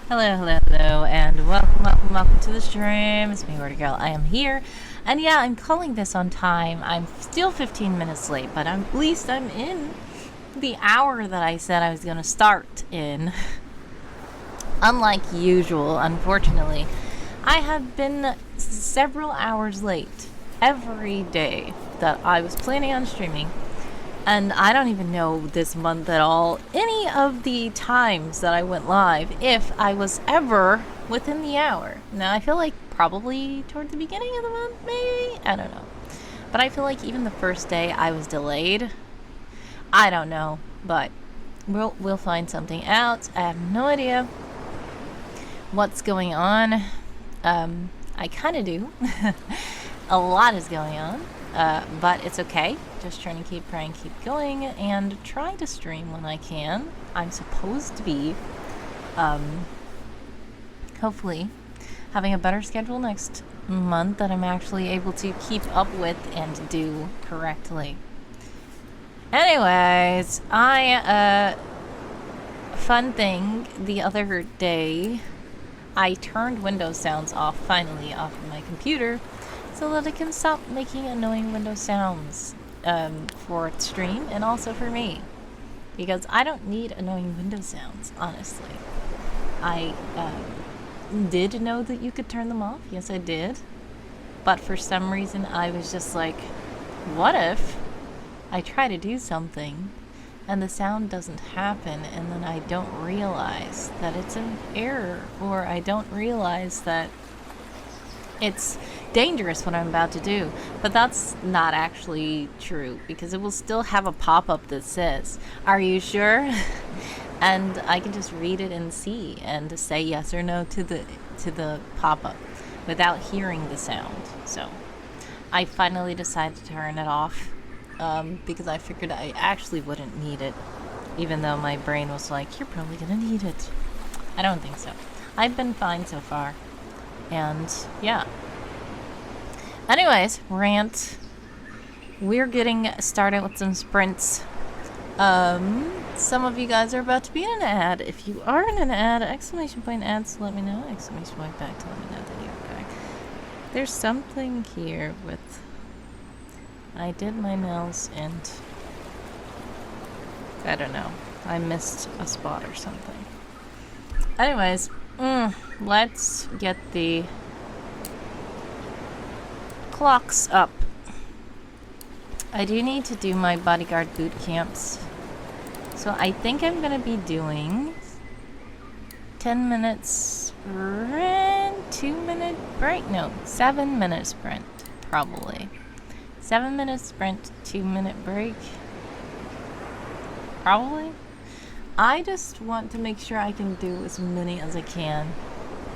Hello, and welcome to the stream. It's me, Wordy Girl. I am here, and yeah, I'm calling this on time. I'm still 15 minutes late, but at least I'm in the hour that I said I was going to start in. Unlike usual, unfortunately, I have been several hours late every day that I was planning on streaming. And I don't even know this month at all any of the times that I went live, if I was ever within the hour. Now, I feel like probably toward the beginning of the month, maybe? I don't know. But I feel like even the first day I was delayed. I don't know, but we'll find something out. I have no idea what's going on. I kind of do. A lot is going on. But it's okay. Just trying to keep praying, keep going, and try to stream when I can. I'm supposed to be, hopefully, having a better schedule next month that I'm actually able to keep up with and do correctly. Anyways, fun thing, the other day, I turned Windows sounds off, finally, off of my computer, so that it can stop making annoying Windows sounds for stream and also for me. Because I don't need annoying Windows sounds, honestly. I did know that you could turn them off. Yes, I did. But for some reason, I was just like, what if I try to do something and the sound doesn't happen, and then I don't realize that it's an error, or I don't realize that it's dangerous what I'm about to do. But that's not actually true, because it will still have a pop-up that says, "Are you sure?" And I can just read it and see and say yes or no to the pop-up without hearing the sound. So I finally decided to turn it off, because I figured I actually wouldn't need it, even though my brain was like, you're probably gonna need it. I don't think so. I've been fine so far. And yeah. Anyways, rant. We're getting started with some sprints. Some of you guys are about to be in an ad. If you are in an ad, exclamation point ads, let me know. Exclamation point back to let me know that you're back. There's something here with... I did my nails and... I don't know. I missed a spot or something. Anyways, let's get the clocks up. I do need to do my bodyguard boot camps. So I think I'm going to be doing 10 minutes sprint, 2-minute break. No, 7-minute sprint, probably. 7-minute sprint, 2-minute break. Probably. I just want to make sure I can do as many as I can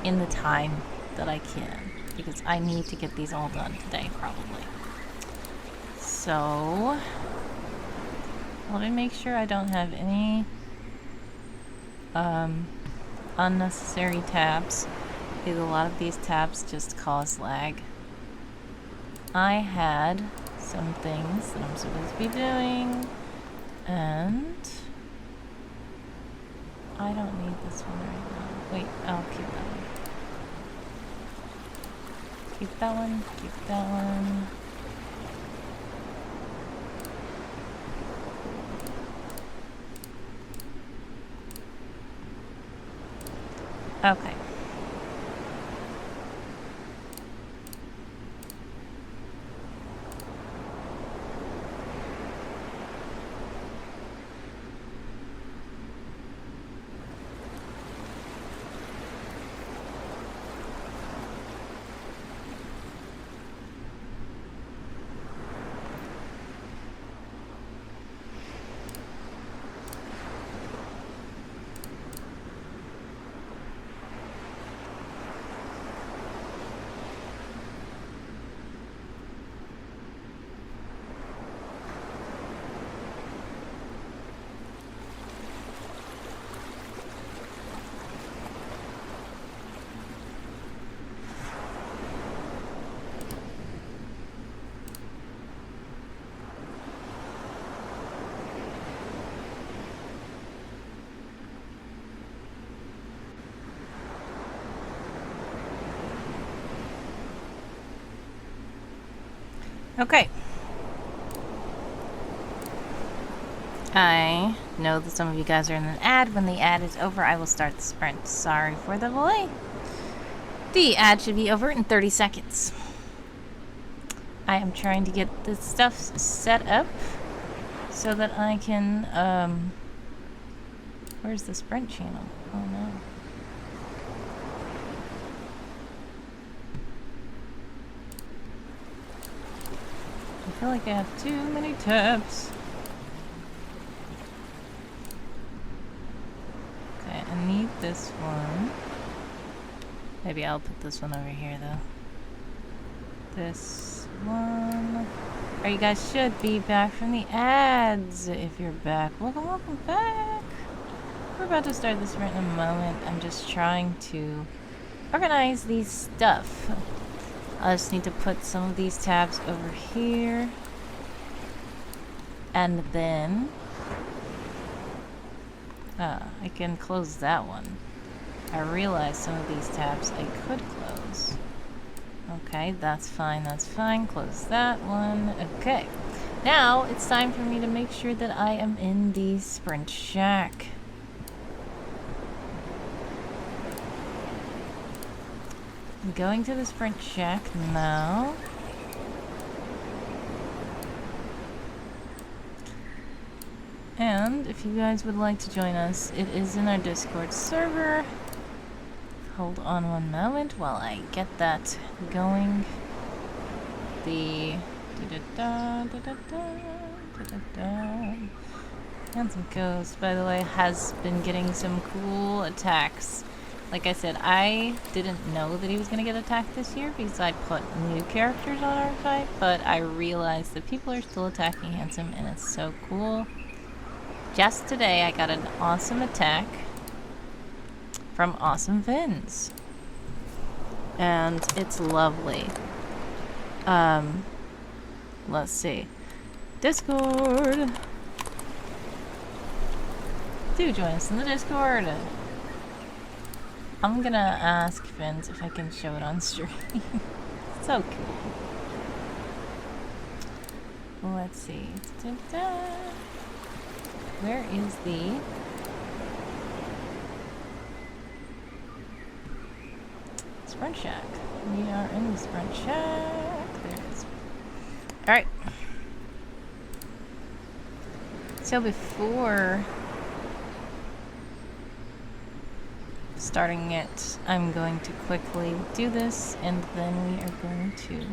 in the time that I can, because I need to get these all done today, probably. So, let me make sure I don't have any unnecessary tabs, because a lot of these tabs just cause lag. I had some things that I'm supposed to be doing, and I don't need this one right now. Wait, I'll keep that one. Keep that one, keep that one. Okay. Okay. I know that some of you guys are in an ad. When the ad is over, I will start the sprint. Sorry for the delay. The ad should be over in 30 seconds. I am trying to get this stuff set up so that I can, where's the sprint channel? Oh no. I feel like I have too many tabs. Okay, I need this one. Maybe I'll put this one over here though. This one. Alright, you guys should be back from the ads if you're back. Welcome back. We're about to start this right in a moment. I'm just trying to organize these stuff. I just need to put some of these tabs over here. And then I can close that one. I realized some of these tabs I could close. Okay, that's fine, that's fine. Close that one. Okay. Now it's time for me to make sure that I am in the sprint shack. I'm going to the sprint shack now. And if you guys would like to join us, it is in our Discord server. Hold on one moment while I get that going. The Handsome Ghost, by the way, has been getting some cool attacks. Like I said, I didn't know that he was going to get attacked this year because I put new characters on ArtFight, but I realized that people are still attacking Handsome, and it's so cool. Just today, I got an awesome attack from Awesome Vins, and it's lovely. Let's see. Discord! Do join us in the Discord! I'm gonna ask Vince if I can show it on stream. So cool. Let's see. Da-da-da. Where is the... Sprint Shack? We are in the Sprint Shack. There it is. Alright. So before starting it, I'm going to quickly do this, and then we are going to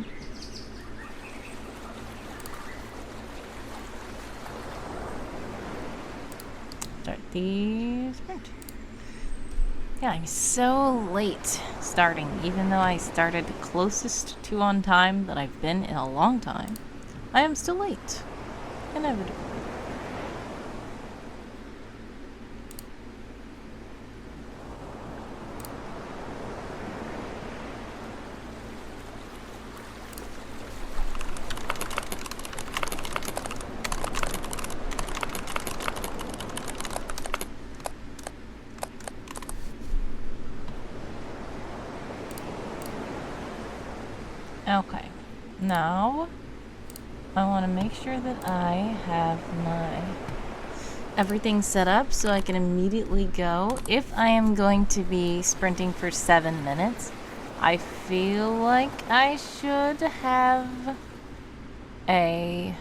start the sprint. Yeah, I'm so late starting, even though I started closest to on time that I've been in a long time. I am still late. Inevitably. Okay, now I want to make sure that I have my everything set up so I can immediately go. If I am going to be sprinting for 7 minutes, I feel like I should have a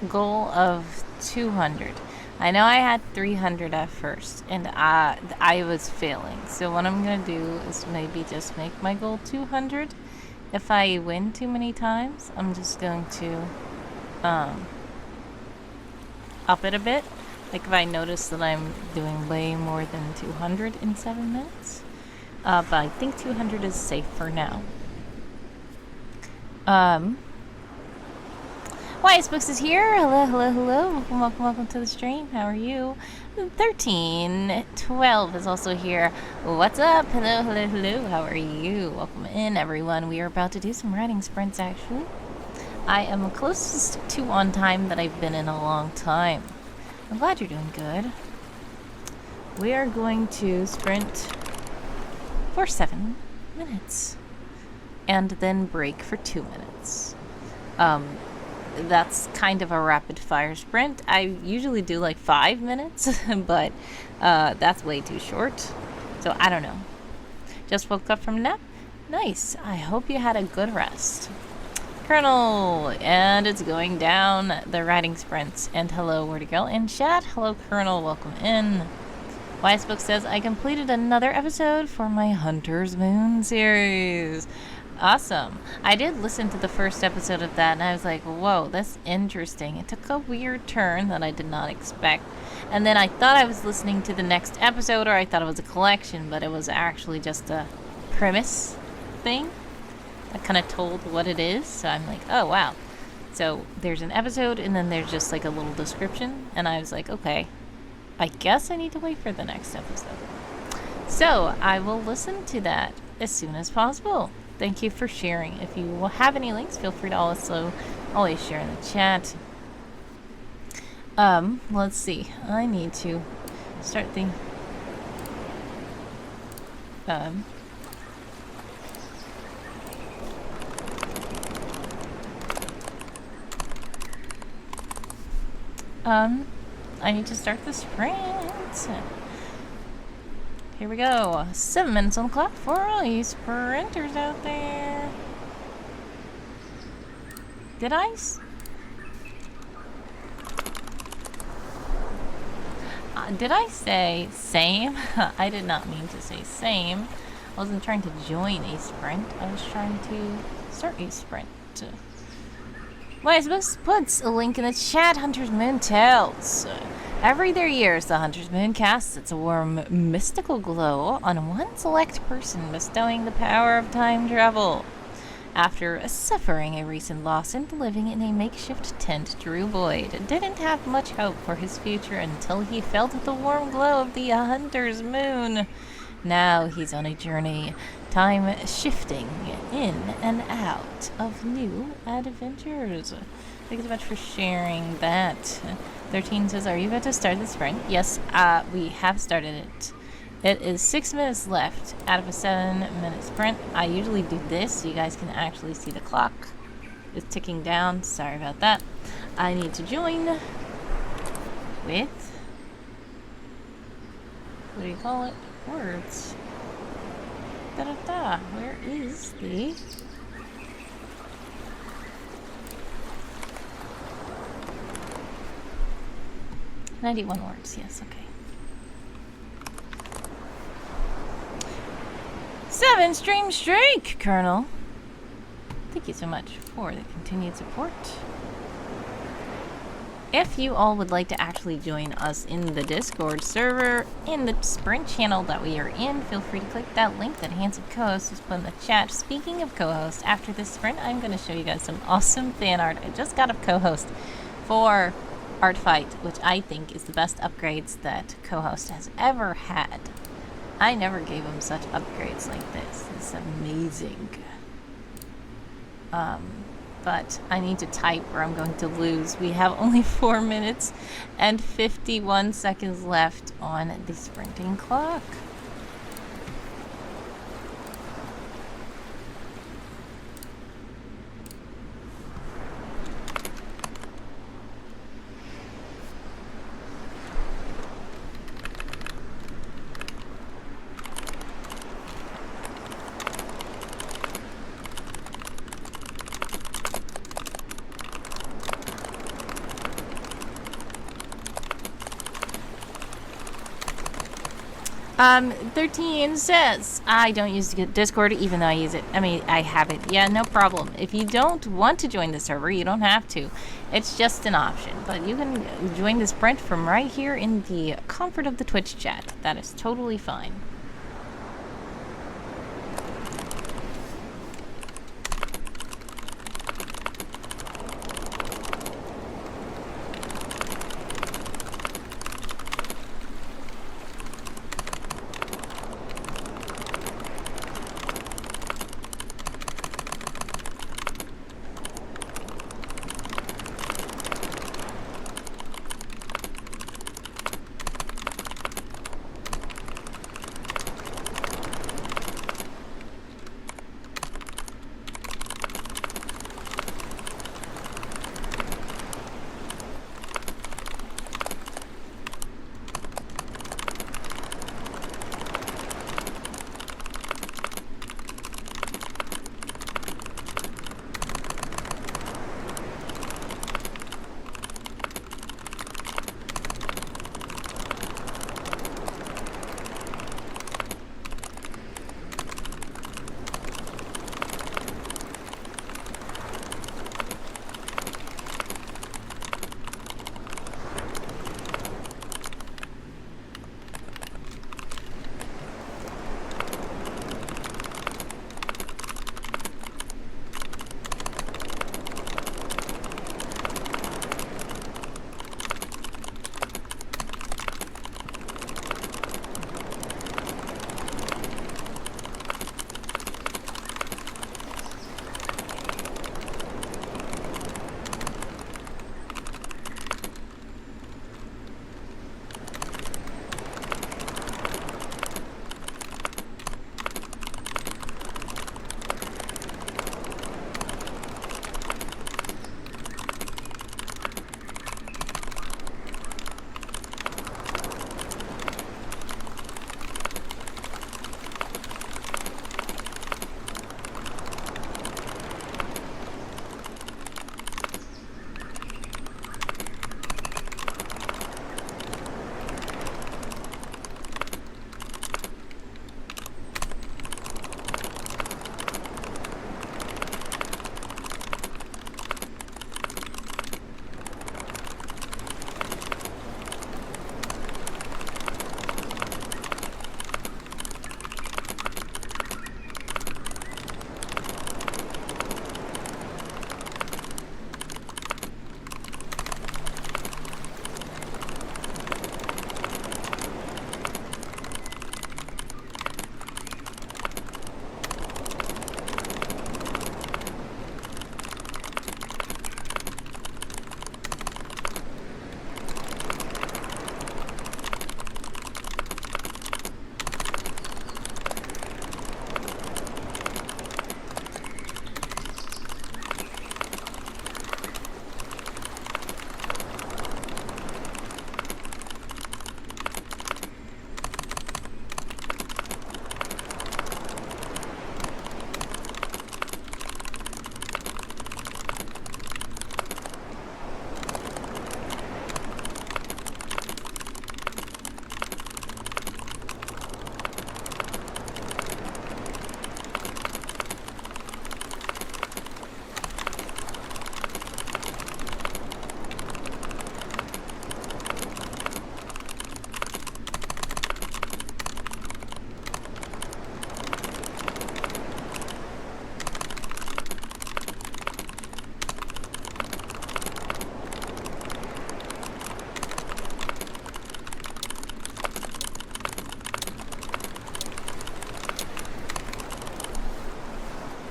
goal of 200. I know I had 300 at first, and I was failing. So what I'm going to do is maybe just make my goal 200. If I win too many times, I'm just going to up it a bit. Like if I notice that I'm doing way more than 200 in 7 minutes. But I think 200 is safe for now. Wise Books is here. Hello, hello, hello. Welcome, welcome, welcome to the stream. How are you? 1312 is also here. What's up? Hello, hello, hello. How are you? Welcome in, everyone. We are about to do some writing sprints, actually. I am closest to on time that I've been in a long time. I'm glad you're doing good. We are going to sprint for 7 minutes. and then break for 2 minutes. That's kind of a rapid fire sprint. I usually do like 5 minutes, but that's way too short. So I don't know. Just woke up from a nap? Nice. I hope you had a good rest. Colonel, and it's going down the riding sprints. And hello, Wordy Girl in chat. Hello, Colonel. Welcome in. Wisebook says, I completed another episode for my Hunter's Moon series. Awesome. I did listen to the first episode of that, and I was like, whoa, that's interesting. It took a weird turn that I did not expect. And then I thought I was listening to the next episode, or I thought it was a collection, but it was actually just a premise thing that kind of told what it is. So I'm like, oh, wow. So there's an episode, and then there's just like a little description, and I was like, okay, I guess I need to wait for the next episode. So I will listen to that as soon as possible. Thank you for sharing. If you have any links, feel free to also always share in the chat. Let's see. I need to start the I need to start the sprint. Here we go. 7 minutes on the clock for all you sprinters out there. Did I say same? I did not mean to say same. I wasn't trying to join a sprint. I was trying to start a sprint. Wisebook puts a link in the chat. Hunter's Moon tells. Every 3 years, the Hunter's Moon casts its warm, mystical glow on one select person, bestowing the power of time travel. After suffering a recent loss and living in a makeshift tent, Drew Boyd didn't have much hope for his future until he felt the warm glow of the Hunter's Moon. Now he's on a journey, time shifting in and out of new adventures. Thank you so much for sharing that. 13 says, are you about to start the sprint? Yes, we have started it. It is 6 minutes left out of a 7-minute sprint. I usually do this so you guys can actually see the clock. It's ticking down. Sorry about that. I need to join with, what do you call it? Words. Da-da-da. Where is the... "91 words." Yes, okay. 7 stream streak, Colonel. Thank you so much for the continued support. If you all would like to actually join us in the Discord server, in the Sprint channel that we are in, feel free to click that link that handsome co-host has put in the chat. Speaking of co-host, after this sprint, I'm going to show you guys some awesome fan art. I just got a co-host for ArtFight, which I think is the best upgrades that co-host has ever had. I never gave him such upgrades like this. It's amazing. But I need to type or I'm going to lose. We have only 4 minutes and 51 seconds left on the sprinting clock. Um, 13 says, I don't use Discord even though I use it. I mean, I have it. Yeah, no problem. If you don't want to join the server, you don't have to. It's just an option. But you can join the sprint from right here in the comfort of the Twitch chat. That is totally fine.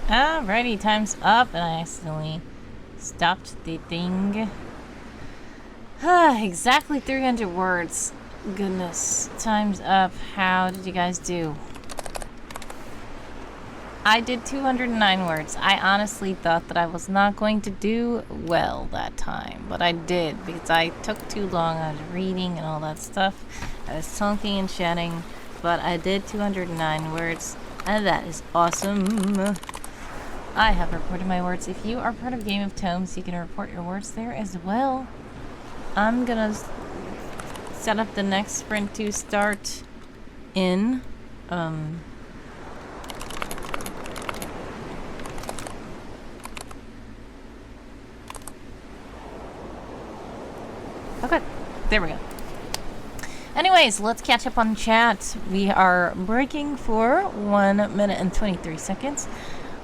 Alrighty, time's up, and I accidentally stopped the thing. Exactly 300 words. Goodness, time's up. How did you guys do? I did 209 words. I honestly thought that I was not going to do well that time, but I did because I took too long. I was reading and all that stuff. I was talking and chatting, but I did 209 words, and that is awesome. I have reported my words. If you are part of Game of Tomes, you can report your words there as well. I'm gonna set up the next sprint to start in okay, there we go. Anyways, let's catch up on chat. We are breaking for 1 minute and 23 seconds.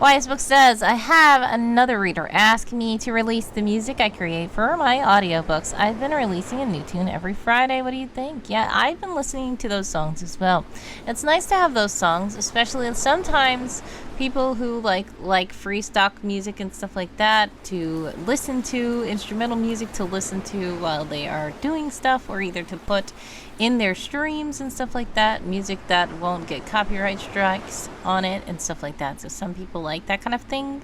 Wisebook says, I have another reader ask me to release the music I create for my audiobooks. I've been releasing a new tune every Friday. What do you think? Yeah, I've been listening to those songs as well. It's nice to have those songs, especially sometimes people who like free stock music and stuff like that to listen to, instrumental music to listen to while they are doing stuff, or either to put in their streams and stuff like that, music that won't get copyright strikes on it and stuff like that. So some people like that kind of thing.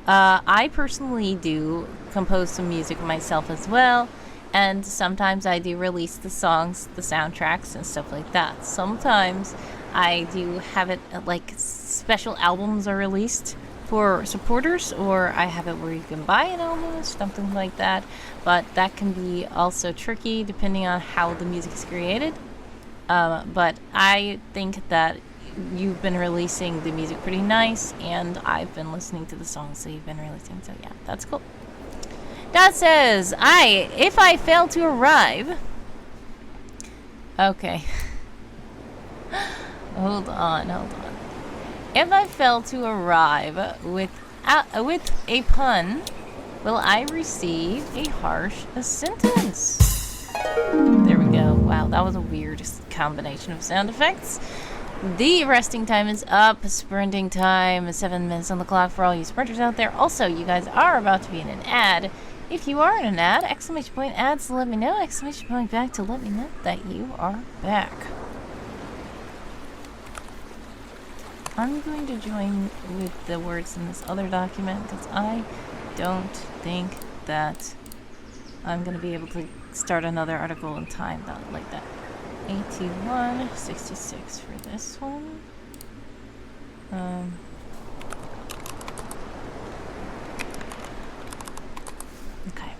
I personally do compose some music myself as well, and sometimes I do release the songs, the soundtracks and stuff like that. Sometimes I do have it like special albums are released for supporters, or I have it where you can buy an album or something like that, but that can be also tricky depending on how the music is created. But I think that you've been releasing the music pretty nice, and I've been listening to the songs that you've been releasing, so yeah, that's cool. Dad says, if I fail to arrive... Okay. Hold on. If I fail to arrive with a pun, will I receive a harsh sentence? There we go. Wow, that was a weird combination of sound effects. The resting time is up. Sprinting time, 7 minutes on the clock for all you sprinters out there. Also, you guys are about to be in an ad. If you are in an ad, exclamation point ads to let me know, exclamation point back to let me know that you are back. I'm going to join with the words in this other document because I don't think that I'm going to be able to start another article in time like that. 8166 for this one. Okay.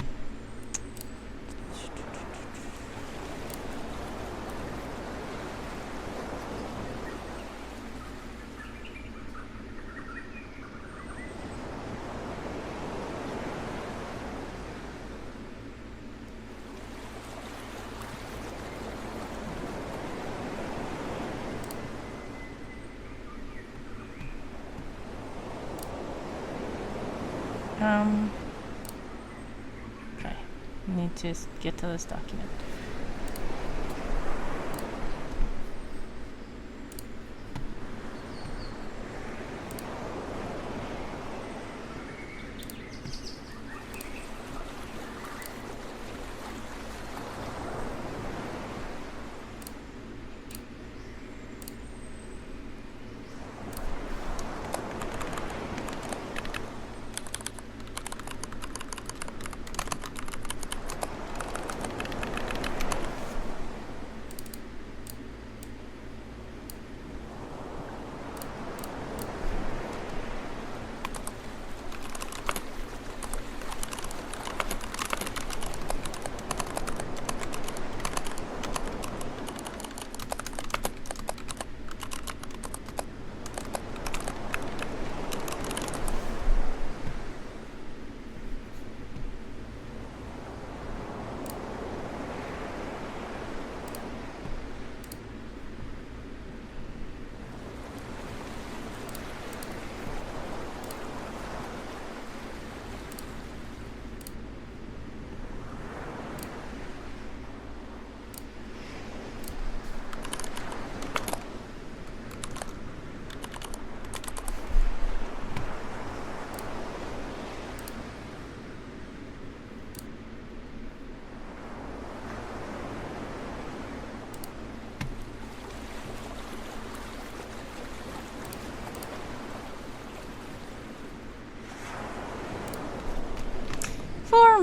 Okay. I need to get to this document.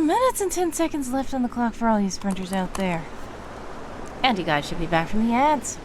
minutes and 10 seconds left on the clock for all you sprinters out there. And you guys should be back from the ads.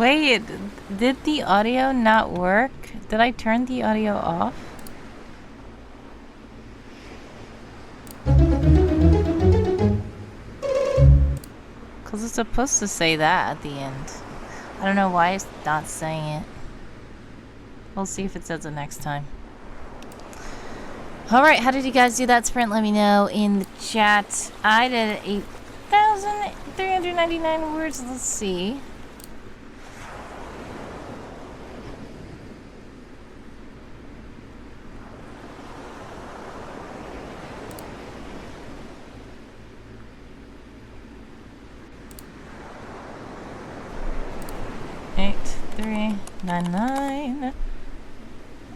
Wait, did the audio not work? Did I turn the audio off? Because it's supposed to say that at the end. I don't know why it's not saying it. We'll see if it says it next time. Alright, how did you guys do that sprint? Let me know in the chat. I did 8,399 words. Let's see. Eight, 3 99.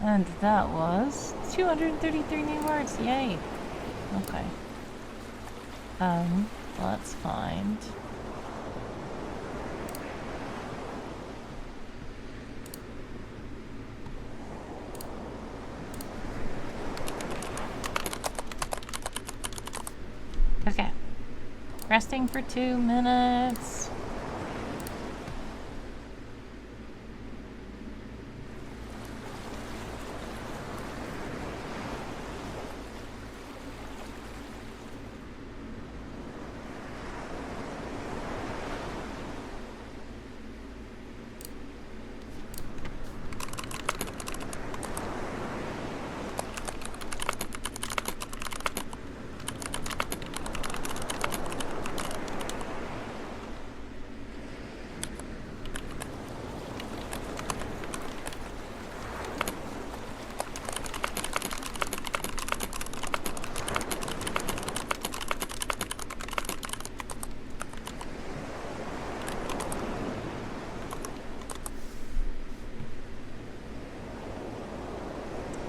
And that was 233 new words. Yay. Okay. Let's find... Okay. Resting for 2 minutes.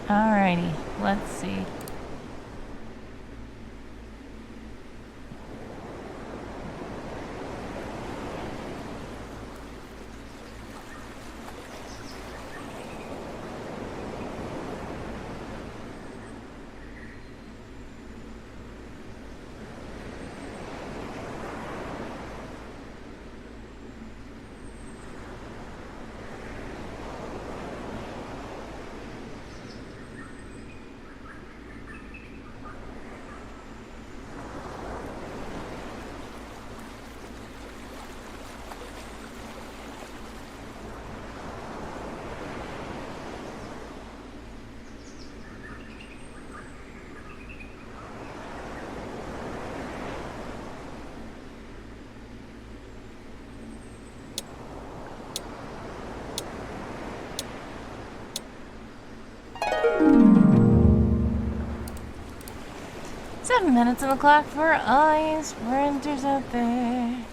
Alrighty, let's see. Seven minutes on the clock for all sprinters out there.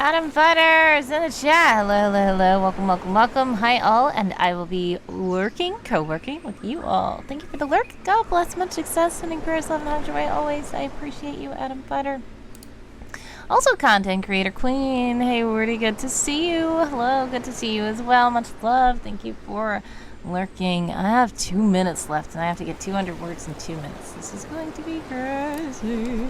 Adam Butters in the chat. Hello, hello, hello. Welcome, welcome, welcome. Hi, all. And I will be co-working with you all. Thank you for the lurk. God bless. Much success. Sending prayers, love, and hugs your way always. I appreciate you, Adam Butter. Also, content creator queen. Hey, Wordy, good to see you. Hello, good to see you as well. Much love. Thank you for lurking. I have 2 minutes left, and I have to get 200 words in 2 minutes. This is going to be crazy.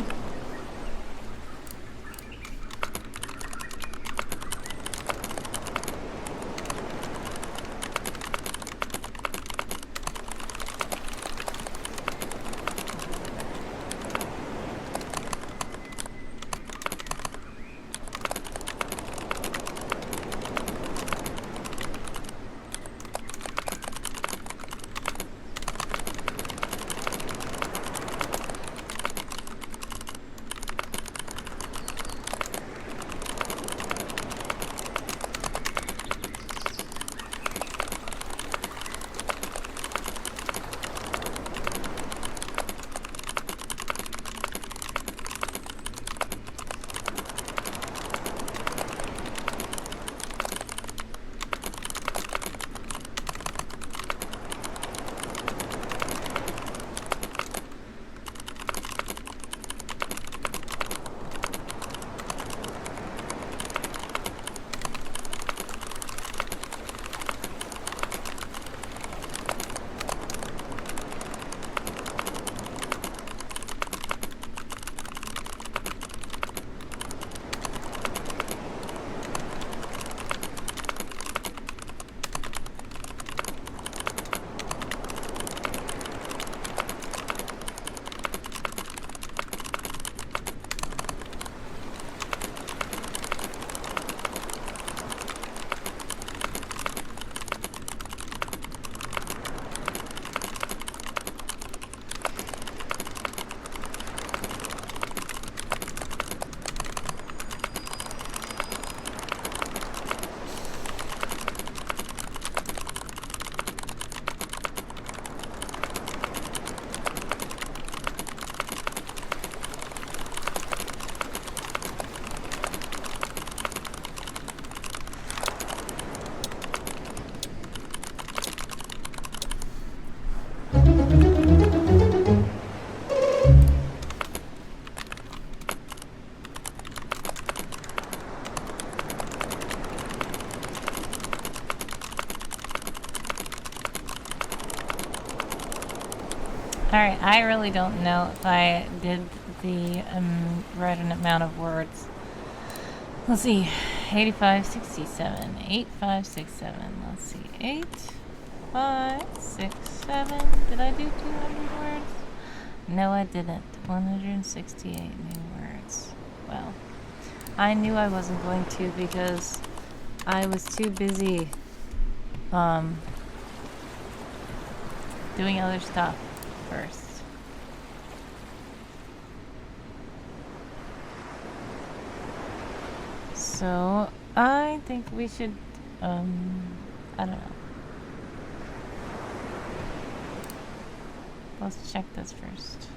Alright, I really don't know if I did the right amount of words. Let's see, 85, 67, 8, 5, 6, 7. Let's see, 8, 5, 6, 7. Did I do 200 words? No, I didn't. 168 new words. Well, I knew I wasn't going to because I was too busy doing other stuff first. So I think we should I don't know. Let's check this first.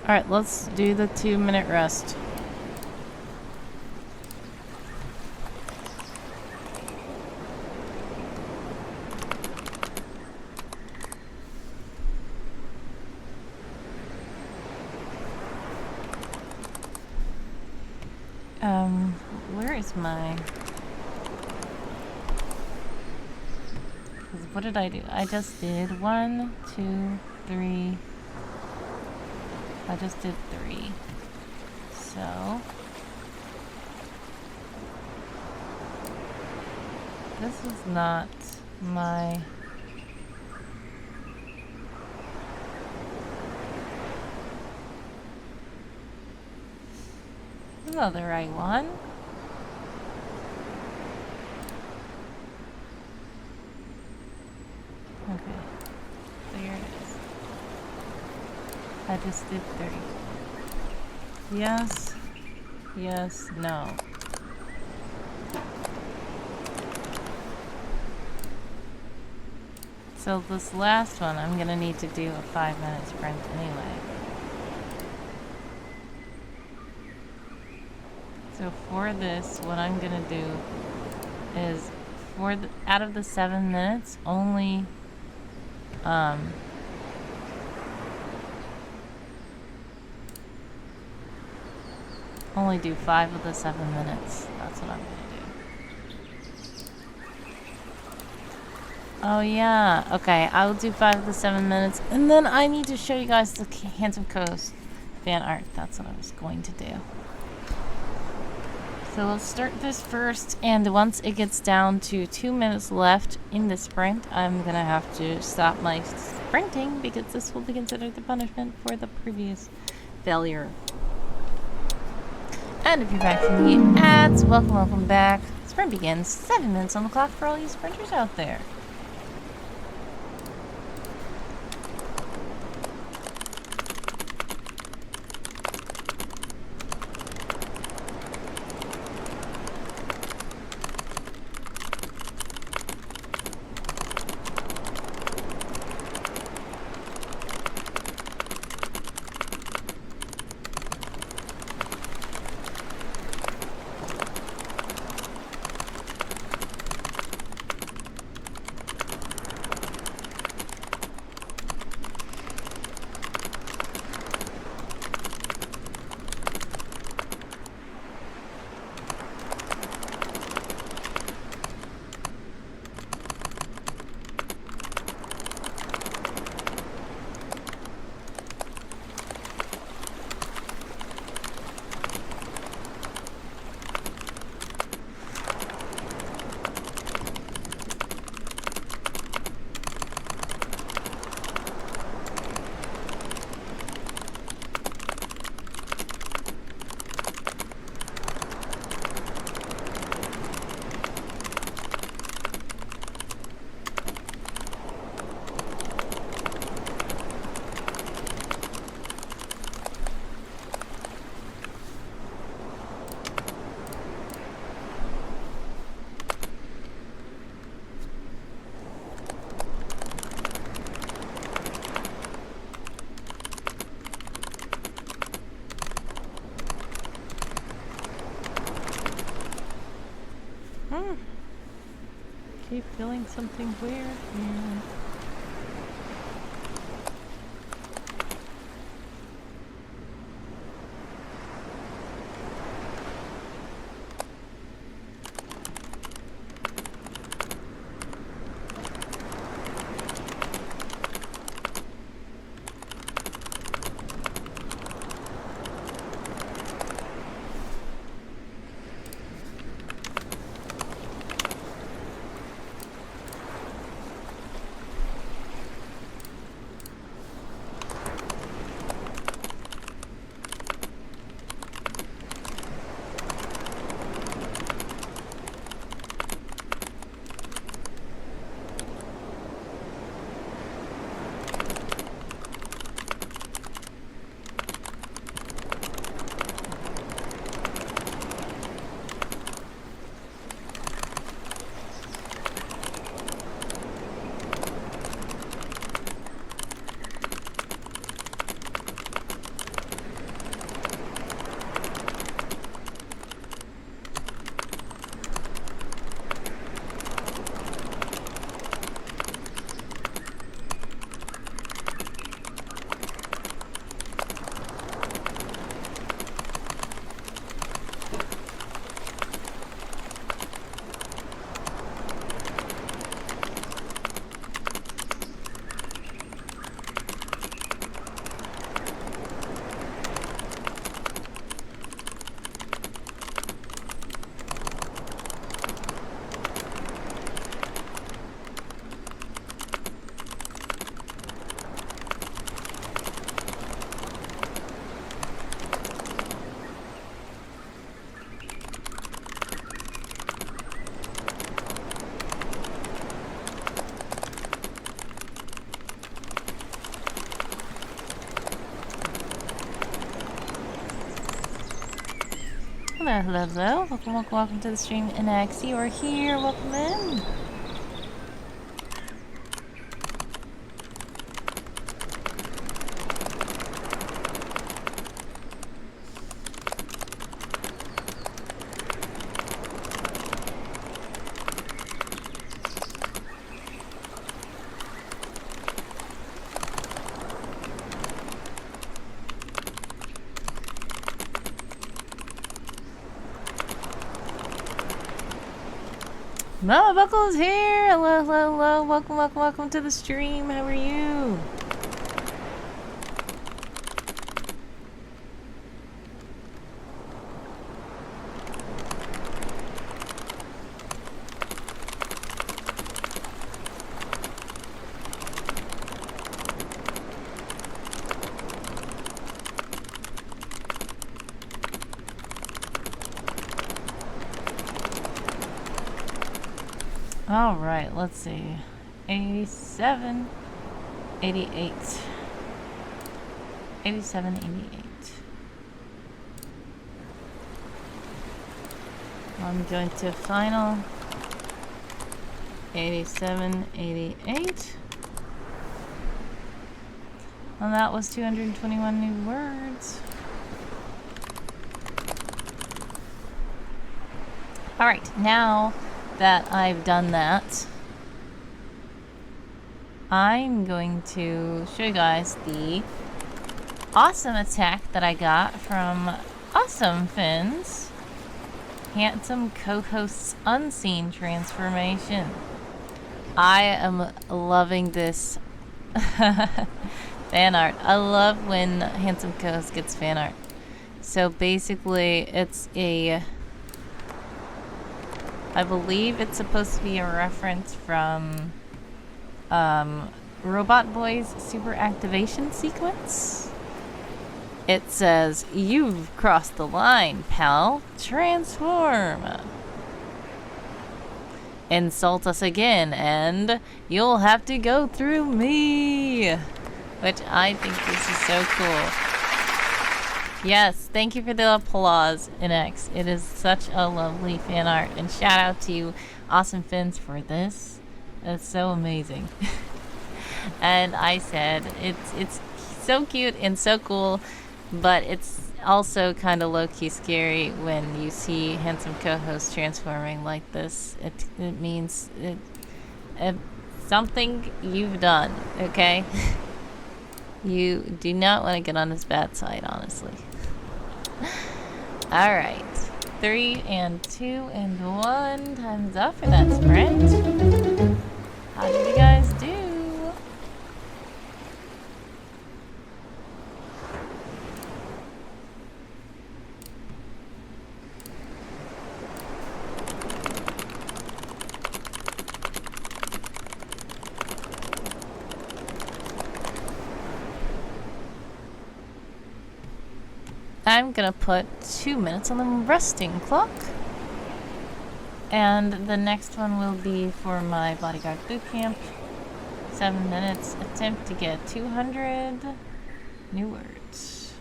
Alright, let's do the 2-minute rest. Where is my... What did I do? I just did 1, 2, 3... I just did 3. So this is not my This is not the right one. Okay. There it is. I just did 30. Yes. Yes. No. So this last one, I'm gonna need to do a 5-minute sprint anyway. So for this, what I'm gonna do is, out of the 7 minutes, only do 5 of the 7 minutes. That's what I'm gonna do. Oh yeah, okay, I'll do 5 of the 7 minutes, and then I need to show you guys the Handsome Coast fan art. That's what I was going to do. So let's start this first, and once it gets down to 2 minutes left in the sprint, I'm gonna have to stop my sprinting because this will be considered the punishment for the previous failure. And if you're back from the ads, welcome back. Sprint begins. 7 minutes on the clock for all you sprinters out there. Keep feeling something weird here. there, hello, hello. Welcome, welcome, welcome to the stream. NX, you are here. Welcome in. Mama Buckle's here! Hello, hello, hello. Welcome, welcome, welcome to the stream. How are you? Alright, let's see. 87, 88. 87, 88. I'm going to final. 87, 88. And that was 221 new words. Alright, now that I've done that, I'm going to show you guys the awesome attack that I got from Awesome Fins Handsome Co-Host's Unseen Transformation. I am loving this fan art. I love when Handsome Co-Host gets fan art. So basically it's I believe it's supposed to be a reference from Robot Boy's super activation sequence. It says, "You've crossed the line, pal. Transform. Insult us again, and you'll have to go through me." Which I think this is so cool. Yes, thank you for the applause, NX. It is such a lovely fan art, and shout out to you, Awesome Fins, for this. It's so amazing. And I said, it's so cute and so cool, but it's also kind of low-key scary when you see Handsome Co-Host transforming like this. It means something you've done, okay? You do not want to get on his bad side, honestly. Alright. 3 and 2 and 1. Time's up for that sprint. How did you guys do? I'm gonna put 2 minutes on the resting clock. And the next one will be for my bodyguard boot camp. 7 minutes. Attempt to get 200 new words.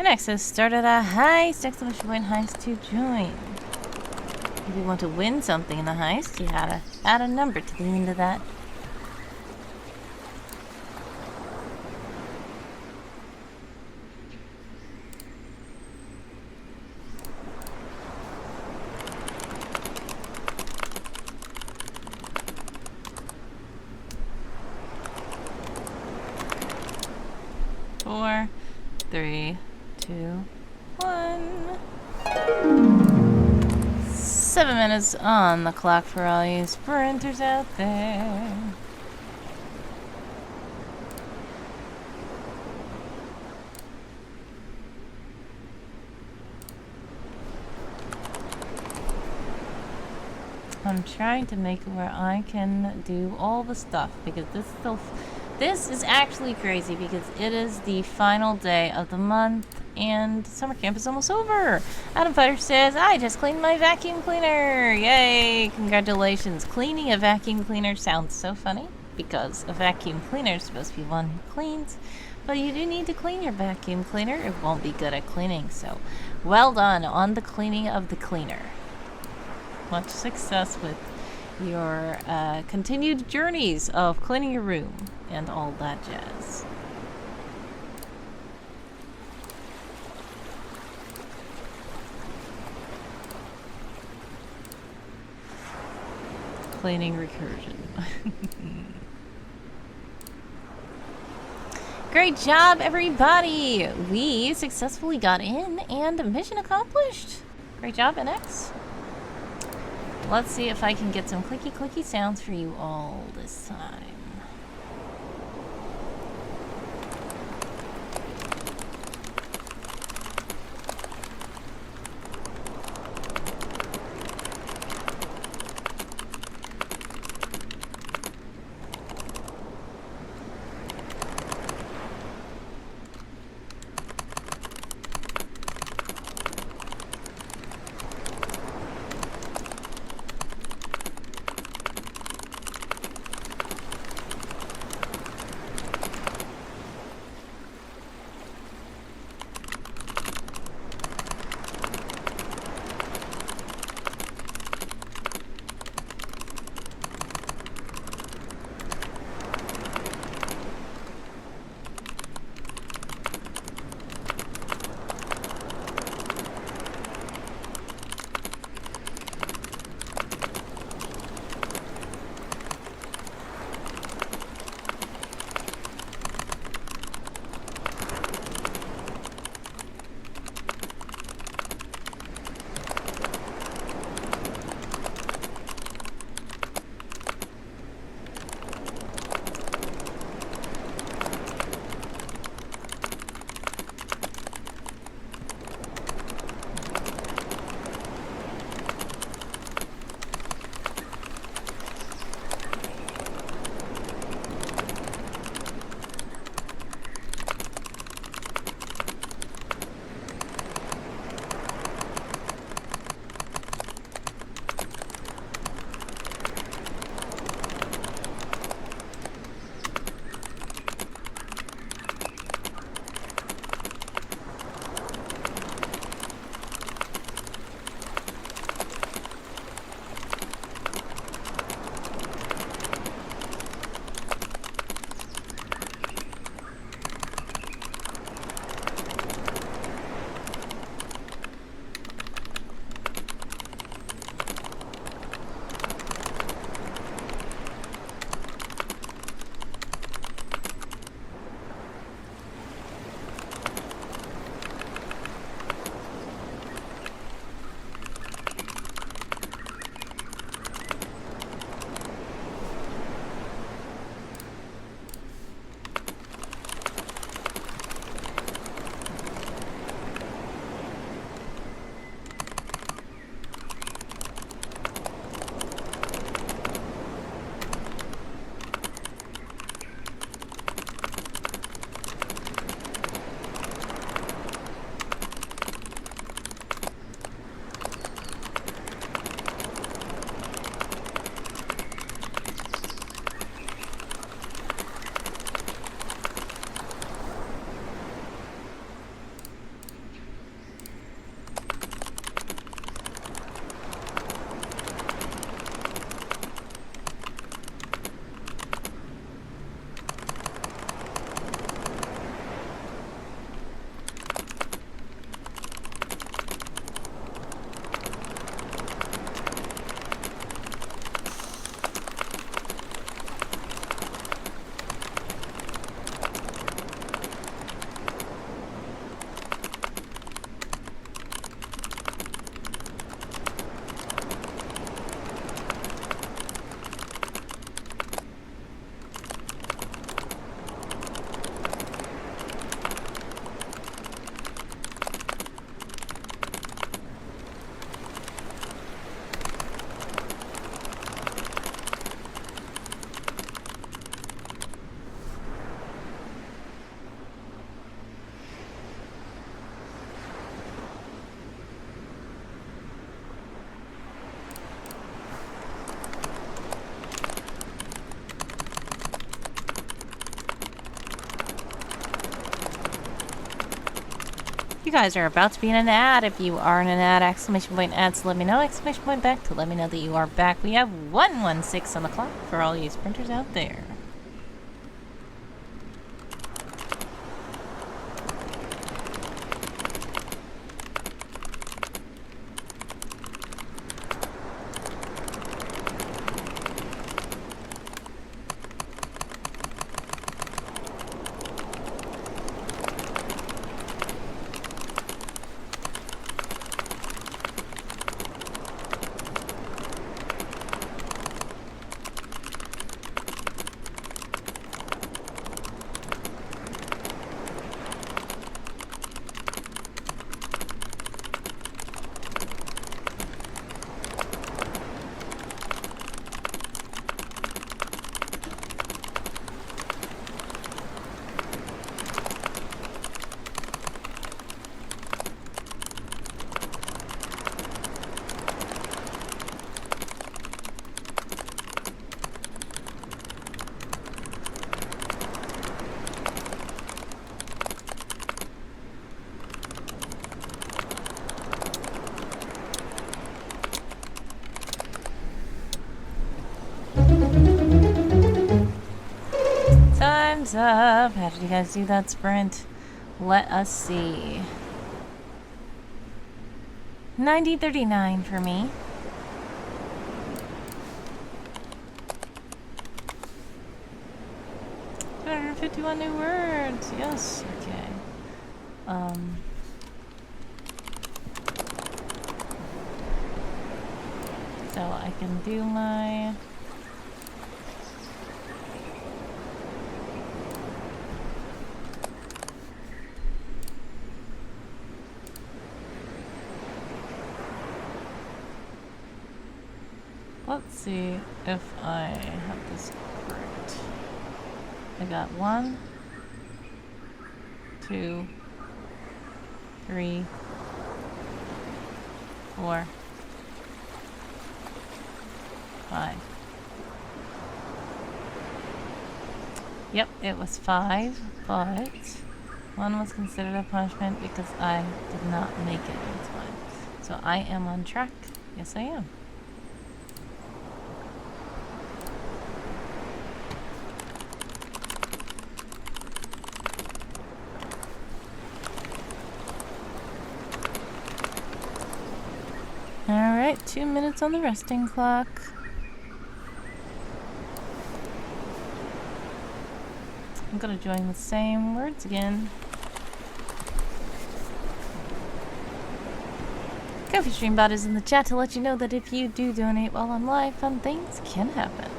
Next says start at a heist! Exclamation point heist to join. If you want to win something in the heist, you gotta add a number to the end of that. Four, 3, 2, 1. 7 minutes on the clock for all you sprinters out there. I'm trying to make it where I can do all the stuff because this is actually crazy because it is the final day of the month and summer camp is almost over. Adam Fighter says, I just cleaned my vacuum cleaner. Yay, congratulations. Cleaning a vacuum cleaner sounds so funny because a vacuum cleaner is supposed to be one who cleans, but you do need to clean your vacuum cleaner. It won't be good at cleaning, so well done on the cleaning of the cleaner. Much success with your continued journeys of cleaning your room and all that jazz. Cleaning recursion. Great job, everybody! We successfully got in and mission accomplished. Great job, NX. Let's see if I can get some clicky sounds for you all this time. guys are about to be in an ad. If you are in an ad, exclamation point ad to let me know, exclamation point back to let me know that you are back. We have 116 on the clock for all you sprinters out there. Time's up. How did you guys do that sprint? Let us see. 90:39 for me. 251 new words. Yes. Okay. So I can do my. Let's see if I have this correct. I got 1, 2, 3, 4, 5. Yep, it was 5, but 1 was considered a punishment because I did not make it in time. So I am on track. Yes, I am. Alright, 2 minutes on the resting clock. I'm gonna join the same words again. Coffee Streambot is in the chat to let you know that if you do donate while I'm live, fun things can happen.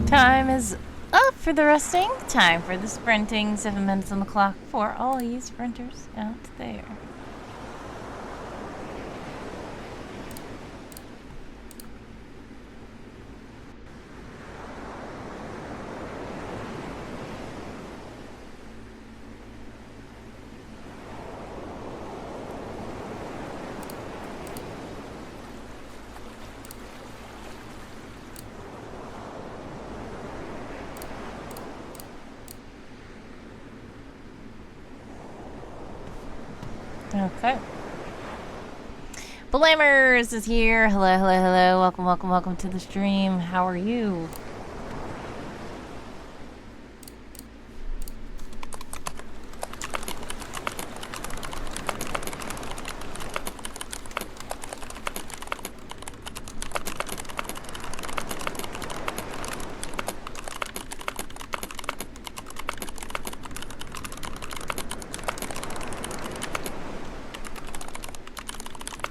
Time is up for the resting. Time for the sprinting. 7 minutes on the clock for all you sprinters out there. Okay. Blamers is here. Hello, hello, hello. Welcome, welcome, welcome to the stream. How are you?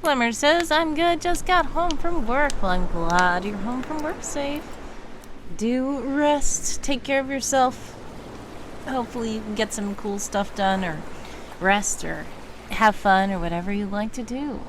Glimmer says, I'm good, just got home from work. Well, I'm glad you're home from work safe. Do rest, take care of yourself. Hopefully you can get some cool stuff done, or rest, or have fun, or whatever you like to do.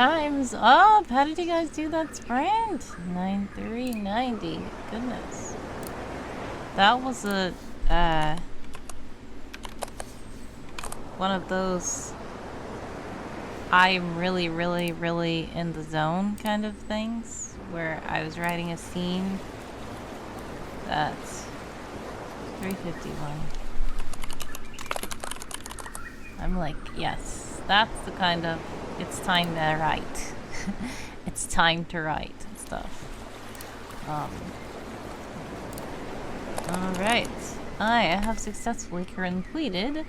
times up. How did you guys do that sprint? 9:3:90. Goodness. That was a one of those I'm really, really, really in the zone kind of things where I was writing a scene. That's 3:51. I'm like, yes, that's the kind of, it's time to write. It's time to write and stuff. Alright. I have successfully completed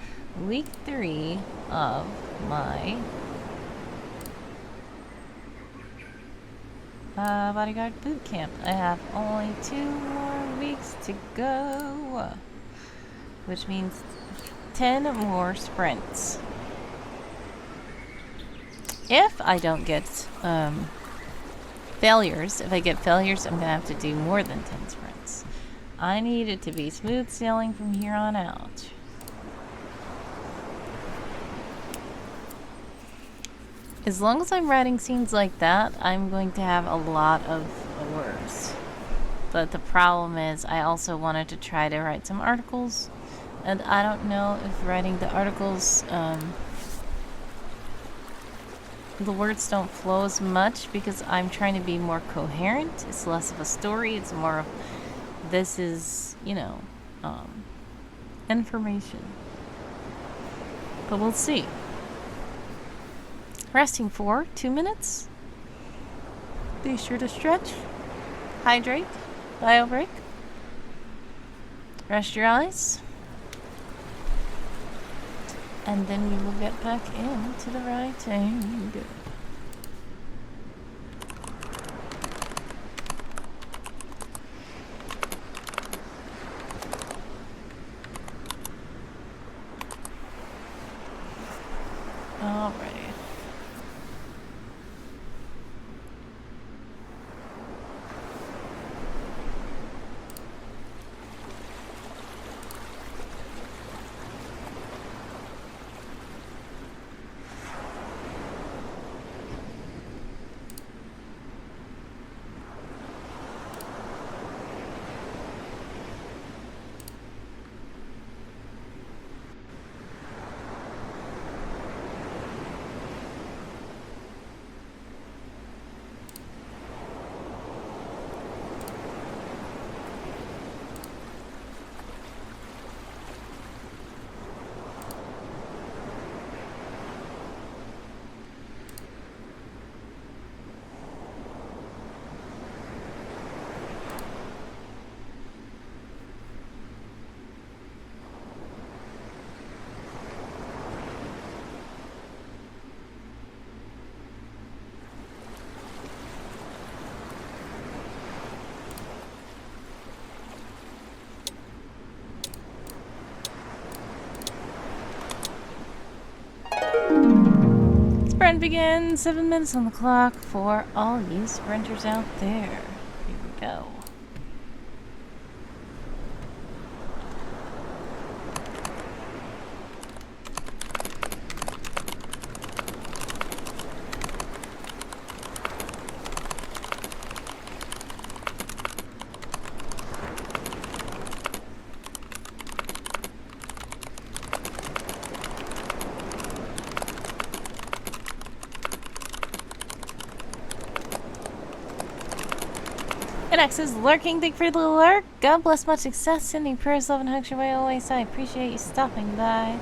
week 3 of my bodyguard boot camp. I have only 2 more weeks to go, which means 10 more sprints. If I don't get failures, if I get failures, I'm gonna have to do more than 10 sprints. I need it to be smooth sailing from here on out. As long as I'm writing scenes like that, I'm going to have a lot of words. But the problem is I also wanted to try to write some articles, and I don't know if writing the articles, the words don't flow as much because I'm trying to be more coherent. It's less of a story, it's more of, this is, you know, information. But we'll see. Resting for 2 minutes. Be sure to stretch, hydrate, bio break. Rest your eyes. And then we will get back into the writing. Alrighty. Sprint begins. 7 minutes on the clock for all you sprinters out there. Here we go. X is lurking. Thank you for the lurk. God bless, much success. Sending prayers, love, and hugs your way always. I appreciate you stopping by.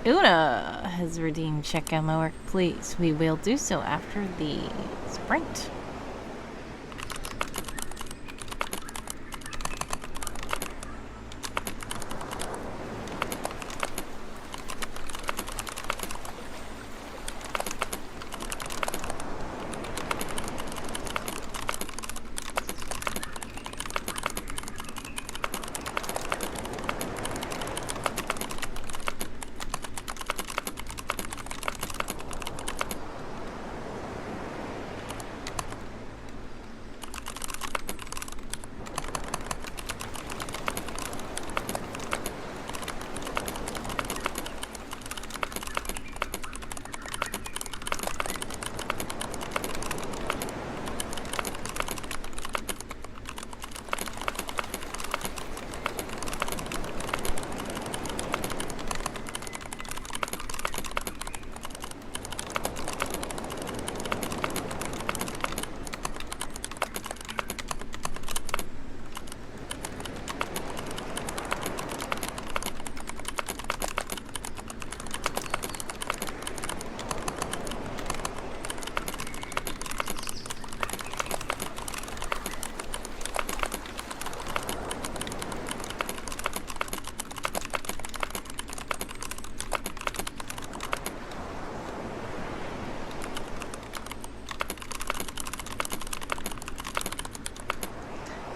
Una has redeemed. Check out my work, please. We will do so after the sprint.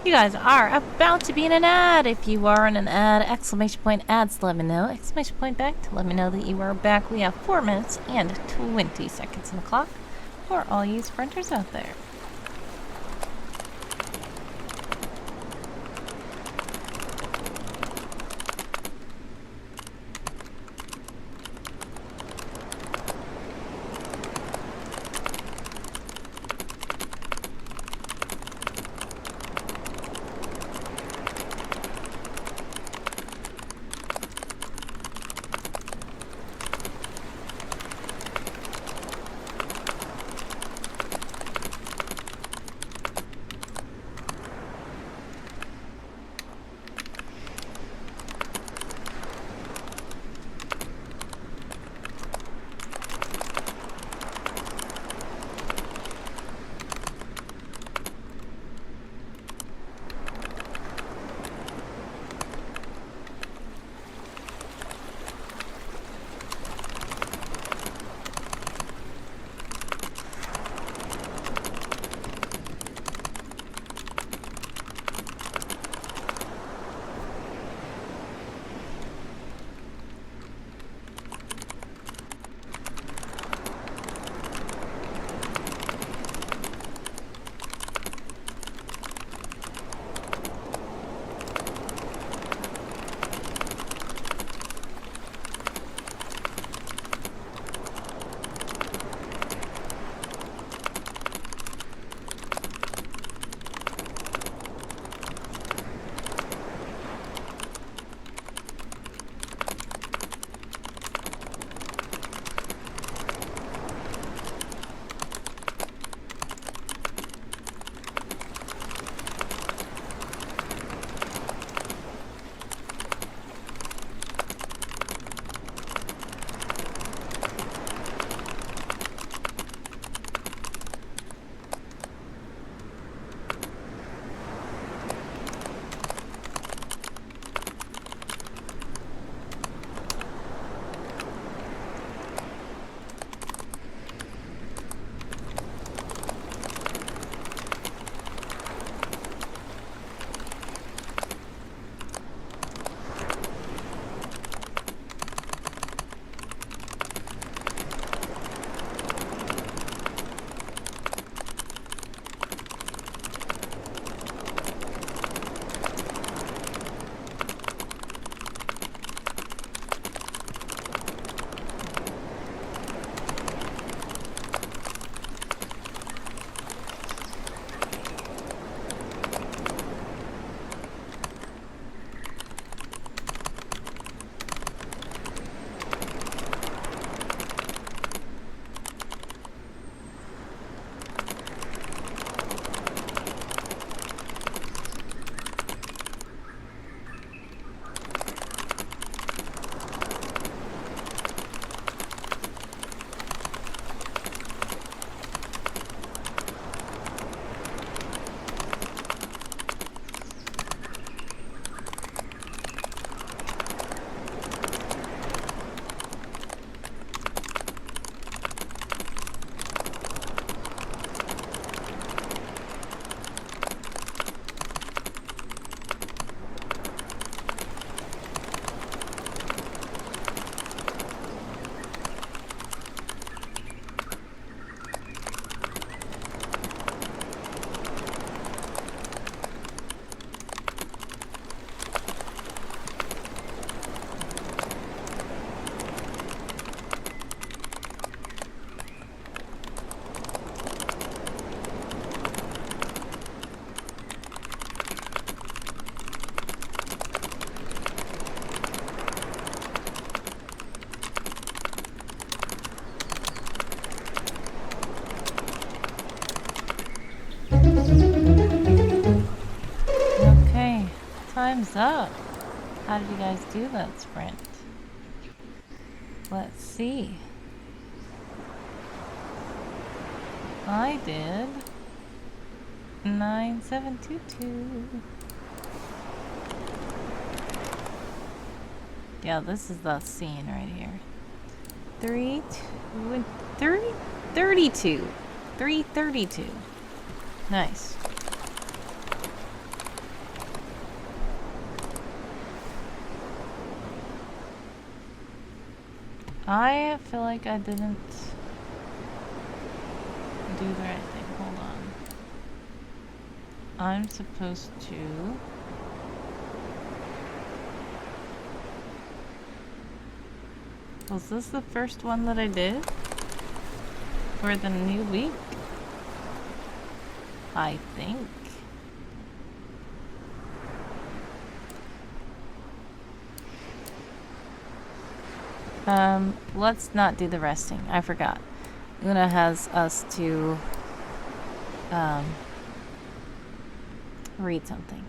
You guys are about to be in an ad. If you are in an ad, exclamation point ads to let me know. Exclamation point back to let me know that you are back. We have 4 minutes and 20 seconds on the clock for all you sprinters out there. Okay, time's up. How did you guys do that sprint? Let's see. I did 9722. Yeah, this is the scene right here. 32. 332. Nice. I feel like I didn't do the right thing. Hold on. I'm supposed to... Was this the first one that I did? For the new week? I think. Let's not do the resting. I forgot. Una has us to, read something.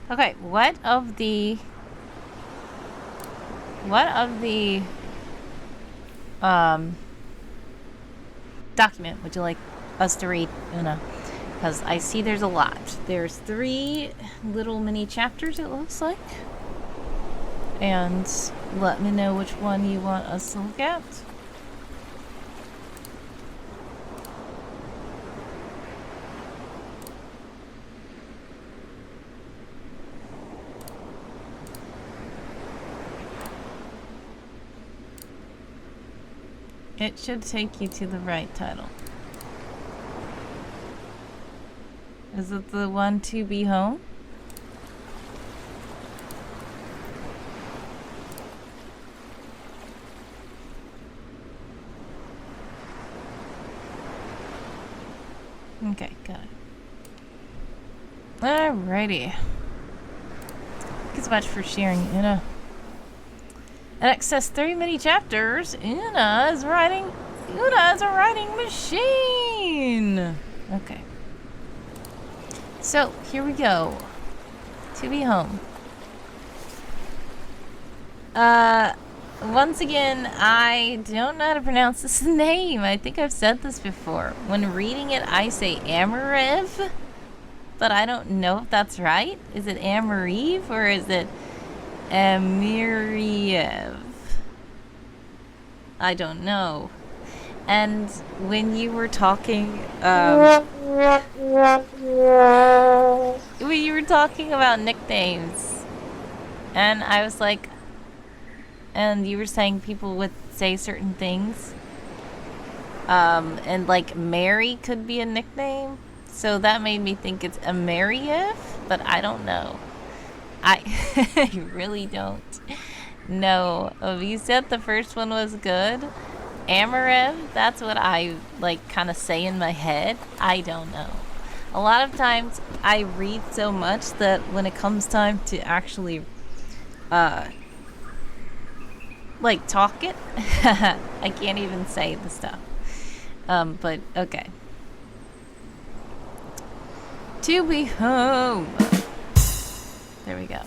Okay, what of the document would you like us to read, Una? Because I see there's a lot. There's 3 little mini chapters, it looks like. And let me know which one you want us to look at. It should take you to the right title. Is it the one to be home? Okay, got it. Alrighty. Thanks so much for sharing, Una. An excess 3 mini chapters. Una is a writing machine. Okay. So here we go. To be home. Once again, I don't know how to pronounce this name. I think I've said this before. When reading it, I say Amarev, but I don't know if that's right. Is it Amarev or is it Amiriev? I don't know. And when you were talking, when you were talking about nicknames, and I was like, and you were saying people would say certain things, and like Mary could be a nickname, so that made me think it's Amiriev, but I don't know. I really don't know. Oh, you said the first one was good. Amarev, that's what I like kind of say in my head. I don't know. A lot of times I read so much that when it comes time to actually like talk it, I can't even say the stuff. But okay. To be home. There we go.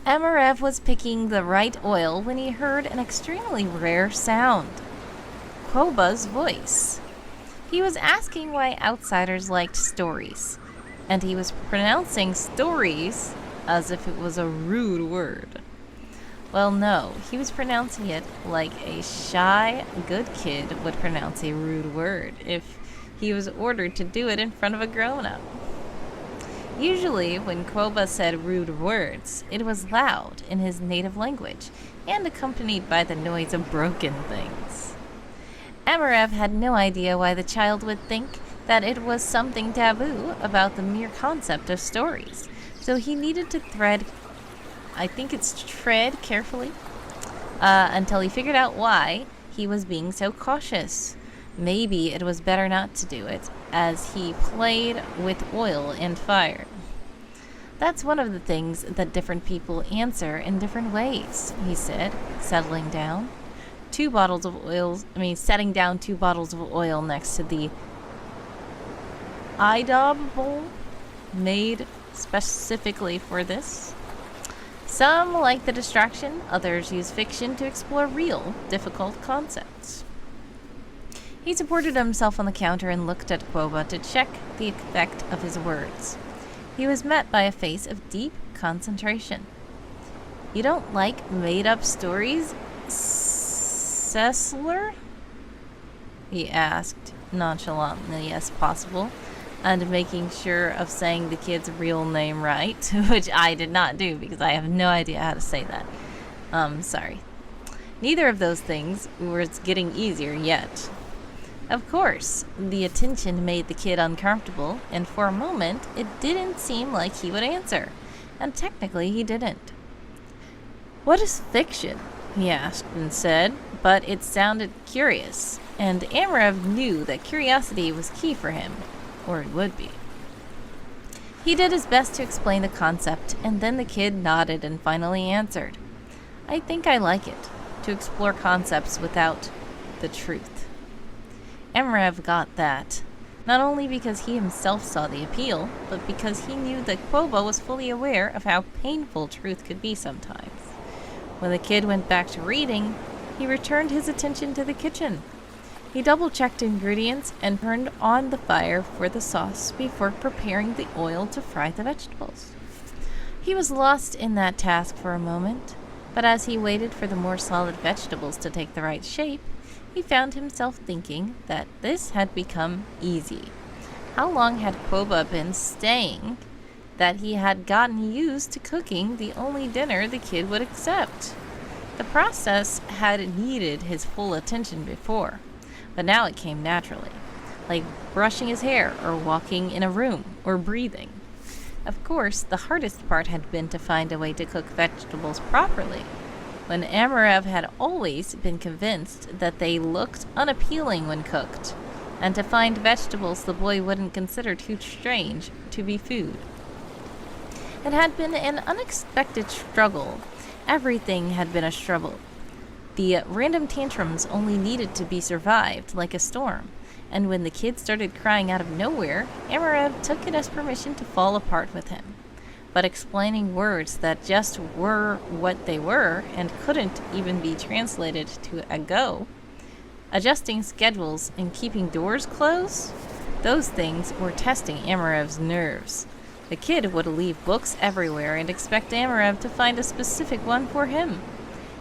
Amarev was picking the right oil when he heard an extremely rare sound. Koba's voice. He was asking why outsiders liked stories, and he was pronouncing stories as if it was a rude word. Well, no, he was pronouncing it like a shy, good kid would pronounce a rude word if he was ordered to do it in front of a grown-up. Usually, when Koba said rude words, it was loud in his native language and accompanied by the noise of broken things. Amarev had no idea why the child would think that it was something taboo about the mere concept of stories, so he needed to tread carefully until he figured out why he was being so cautious. Maybe it was better not to do it, as he played with oil and fire. That's one of the things that different people answer in different ways, he said, setting down 2 bottles of oil next to the IDOB bowl made specifically for this. Some like the distraction, others use fiction to explore real, difficult concepts. He supported himself on the counter and looked at Quoba to check the effect of his words. He was met by a face of deep concentration. You don't like made-up stories, Sessler? he asked, nonchalantly as possible, and making sure of saying the kid's real name right, which I did not do because I have no idea how to say that. Sorry. Neither of those things was getting easier yet. Of course, the attention made the kid uncomfortable, and for a moment it didn't seem like he would answer. And technically he didn't. "What is fiction?" he asked and said, but it sounded curious, and Amarev knew that curiosity was key for him, or it would be. He did his best to explain the concept, and then the kid nodded and finally answered. "I think I like it, to explore concepts without the truth." Amarev got that, not only because he himself saw the appeal, but because he knew that Quoba was fully aware of how painful truth could be sometimes. When the kid went back to reading, he returned his attention to the kitchen. He double-checked ingredients and turned on the fire for the sauce before preparing the oil to fry the vegetables. He was lost in that task for a moment, but as he waited for the more solid vegetables to take the right shape, he found himself thinking that this had become easy. How long had Quoba been staying that he had gotten used to cooking the only dinner the kid would accept? The process had needed his full attention before, but now it came naturally, like brushing his hair or walking in a room or breathing. Of course, the hardest part had been to find a way to cook vegetables properly, when Amarev had always been convinced that they looked unappealing when cooked, and to find vegetables the boy wouldn't consider too strange to be food. It had been an unexpected struggle. Everything had been a struggle. The random tantrums only needed to be survived like a storm, and when the kid started crying out of nowhere, Amarev took it as permission to fall apart with him. But explaining words that just were what they were and couldn't even be translated to a go, adjusting schedules and keeping doors closed, those things were testing Amarev's nerves. The kid would leave books everywhere and expect Amarev to find a specific one for him.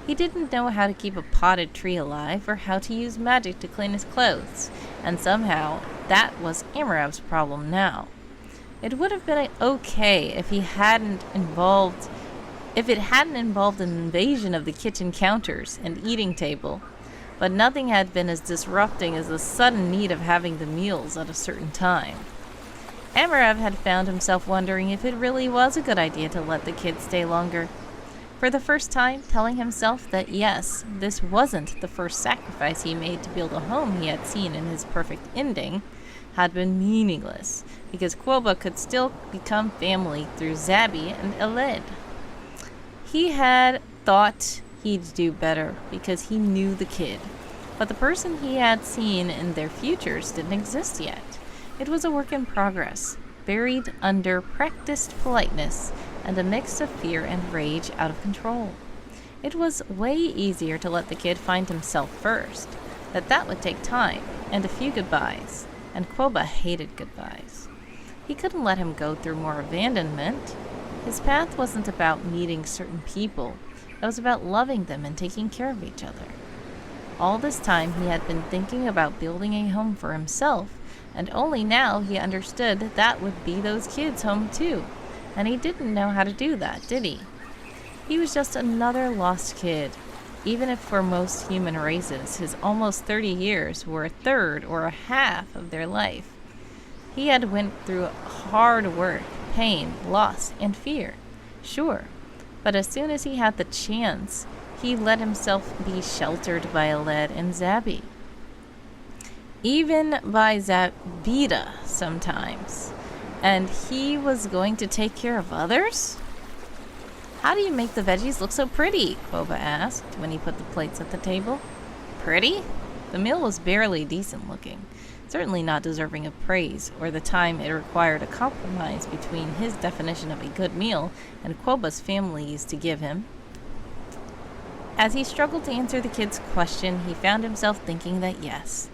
He didn't know how to keep a potted tree alive or how to use magic to clean his clothes, and somehow that was Amarev's problem now. It would have been okay if it hadn't involved an invasion of the kitchen counters and eating table, but nothing had been as disrupting as the sudden need of having the meals at a certain time. Amarev had found himself wondering if it really was a good idea to let the kid stay longer. For the first time, telling himself that yes, this wasn't the first sacrifice he made to build a home he had seen in his perfect ending, had been meaningless, because Quoba could still become family through Zabi and Eled. He had thought he'd do better because he knew the kid, but the person he had seen in their futures didn't exist yet. It was a work in progress, buried under practiced politeness and a mix of fear and rage out of control. It was way easier to let the kid find himself first, that would take time and a few goodbyes, and Quoba hated goodbyes. He couldn't let him go through more abandonment. His path wasn't about meeting certain people, it was about loving them and taking care of each other. All this time he had been thinking about building a home for himself, and only now he understood that would be those kids' home too. And he didn't know how to do that, did he? He was just another lost kid, even if for most human races his almost 30 years were a third or a half of their life. He had went through hard work, pain, loss, and fear, sure, but as soon as he had the chance, he let himself be sheltered by Aled and Zabi. Even by Zabida sometimes. And he was going to take care of others? "How do you make the veggies look so pretty?" Quoba asked when he put the plates at the table. Pretty? The meal was barely decent looking, certainly not deserving of praise or the time it required a compromise between his definition of a good meal and Quoba's family used to give him. As he struggled to answer the kid's question, he found himself thinking that yes,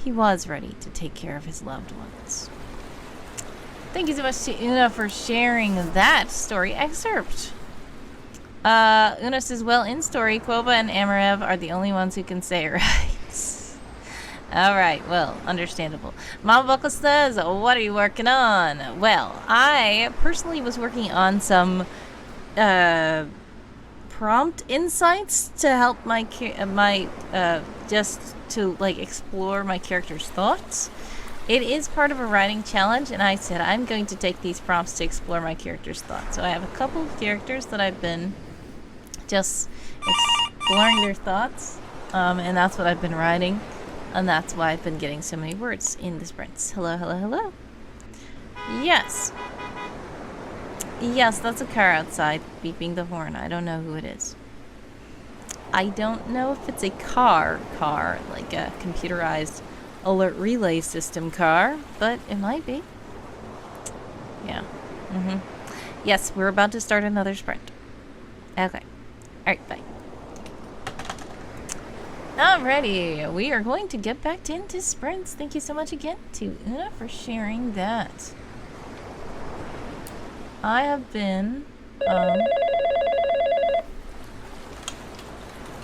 he was ready to take care of his loved ones. Thank you so much to Una for sharing that story excerpt. Una says, well, in story, Quoba and Amarev are the only ones who can say it right. Alright, well, understandable. Mama Buckle says, what are you working on? Well, I personally was working on some prompt insights to help just to like explore my character's thoughts. It is part of a writing challenge, and I said I'm going to take these prompts to explore my character's thoughts. So I have a couple of characters that I've been just exploring their thoughts, and that's what I've been writing, and that's why I've been getting so many words in the sprints. Hello, hello, hello. Yes. Yes, that's a car outside beeping the horn. I don't know who it is. I don't know if it's a car, like a computerized alert relay system car, but it might be. Yeah. Yes, we're about to start another sprint. Okay. Alright, bye. Alrighty, we are going to get back into sprints. Thank you so much again to Una for sharing that. I have been, hello,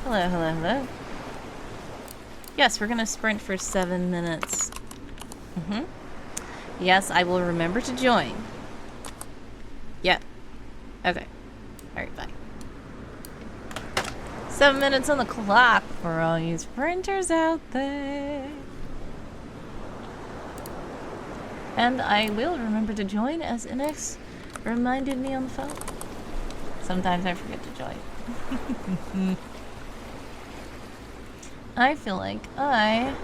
hello, hello. Yes, we're gonna sprint for 7 minutes. Yes, I will remember to join. Yeah. Okay. Alright, bye. 7 minutes on the clock for all you sprinters out there. And I will remember to join as Inex reminded me on the phone. Sometimes I forget to join. I feel like I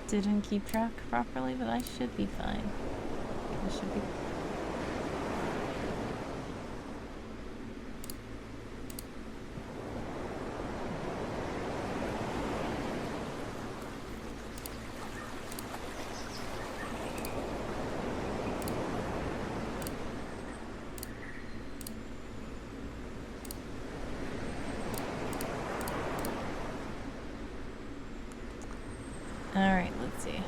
didn't keep track properly, but I should be fine. I should be. Alright, let's see.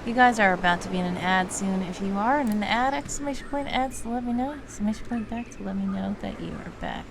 You guys are about to be in an ad soon. If you are in an ad, exclamation point ads to let me know. Exclamation point back to let me know that you are back.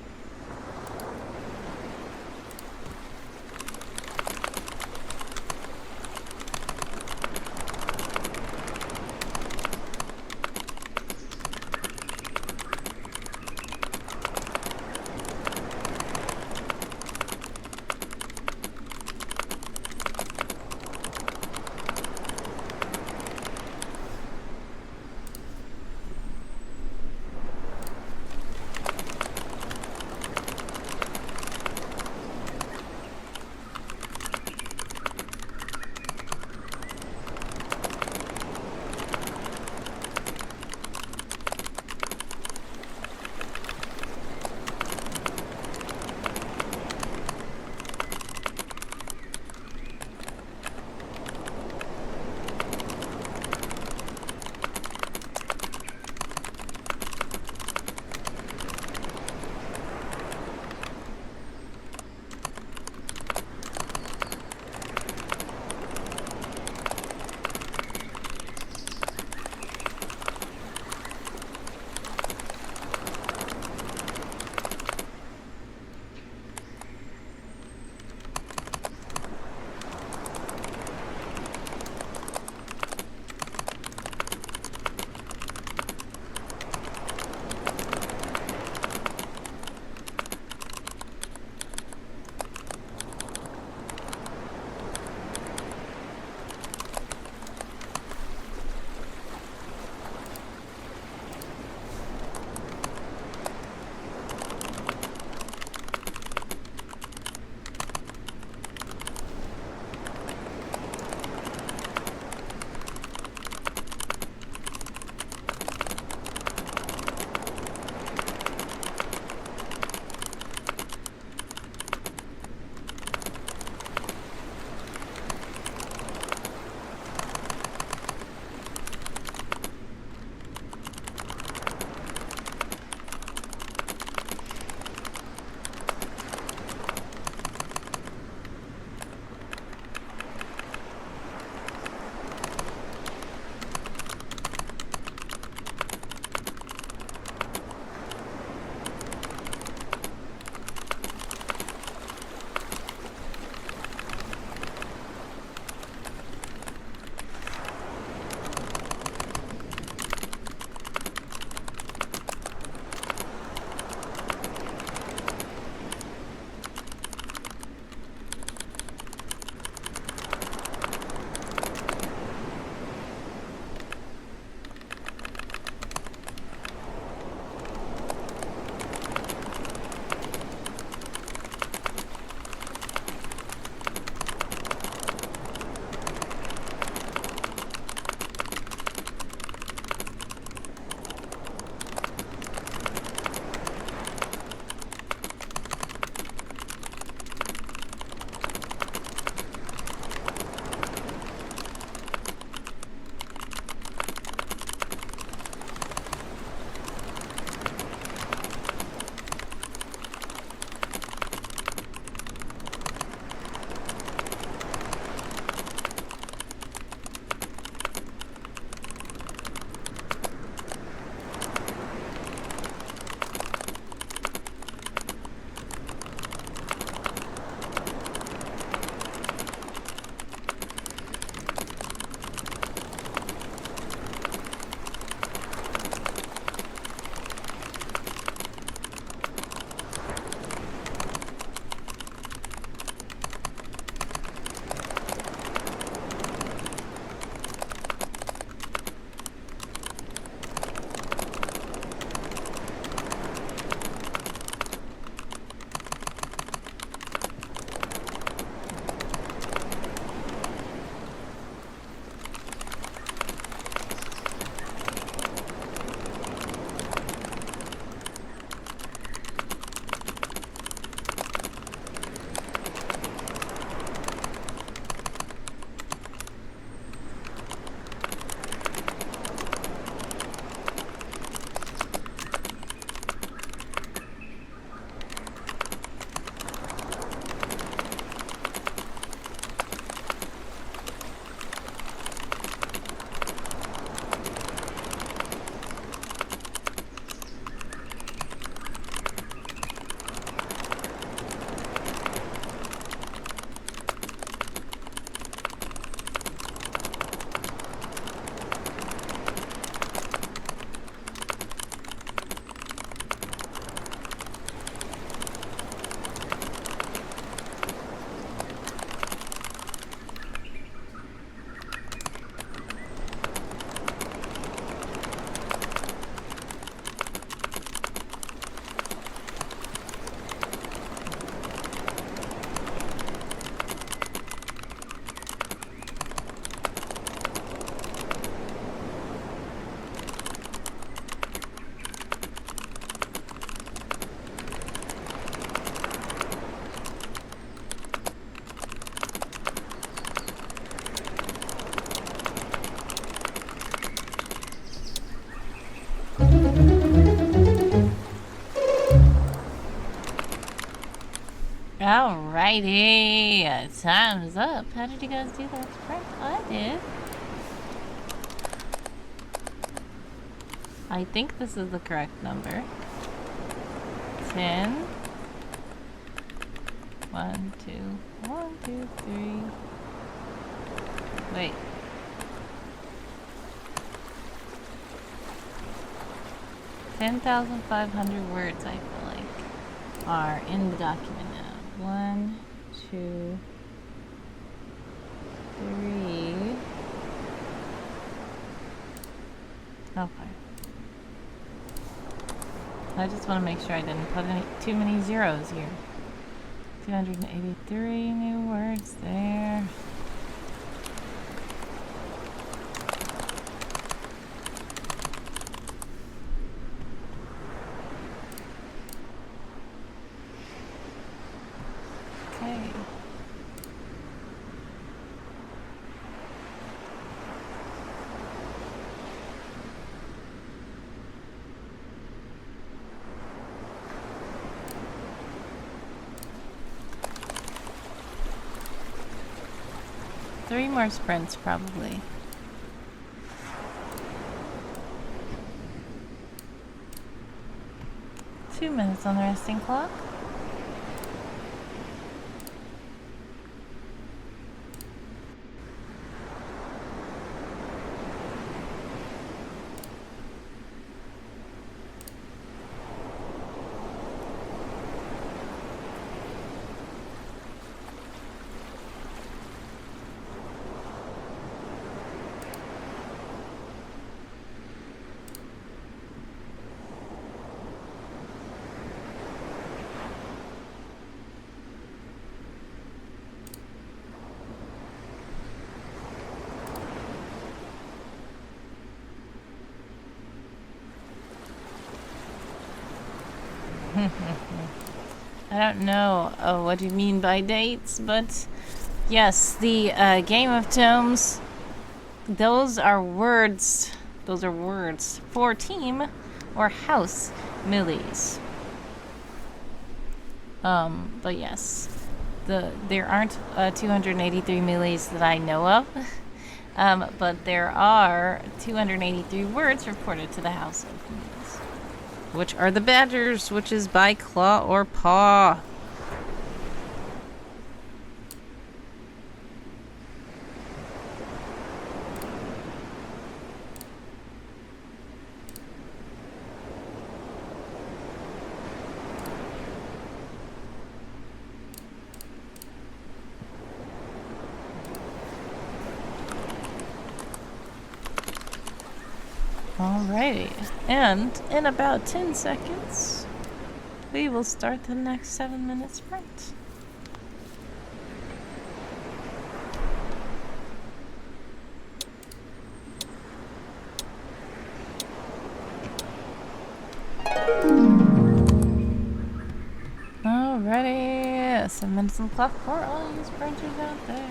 Alrighty, time's up. How did you guys do that sprint? I did. I think this is the correct number. 10. 1, 2, 1, 2, 3. Wait. $10,500 words, I feel like, are in the document now. 1, 2, 3. Okay. I just want to make sure I didn't put too many zeros here. 283 new words there. Okay. Three more sprints, probably. Two minutes on the resting clock. I don't know what you mean by dates, but yes, the Game of Tomes, those are words. Those are words for team or house millies. But yes, there aren't 283 millies that I know of. But there are 283 words reported to the House of Millies, which are the badgers, which is by claw or paw. Alrighty, and in about 10 seconds, we will start the next 7-minute sprint. Alrighty, 7 minutes on the clock for all you sprinters out there.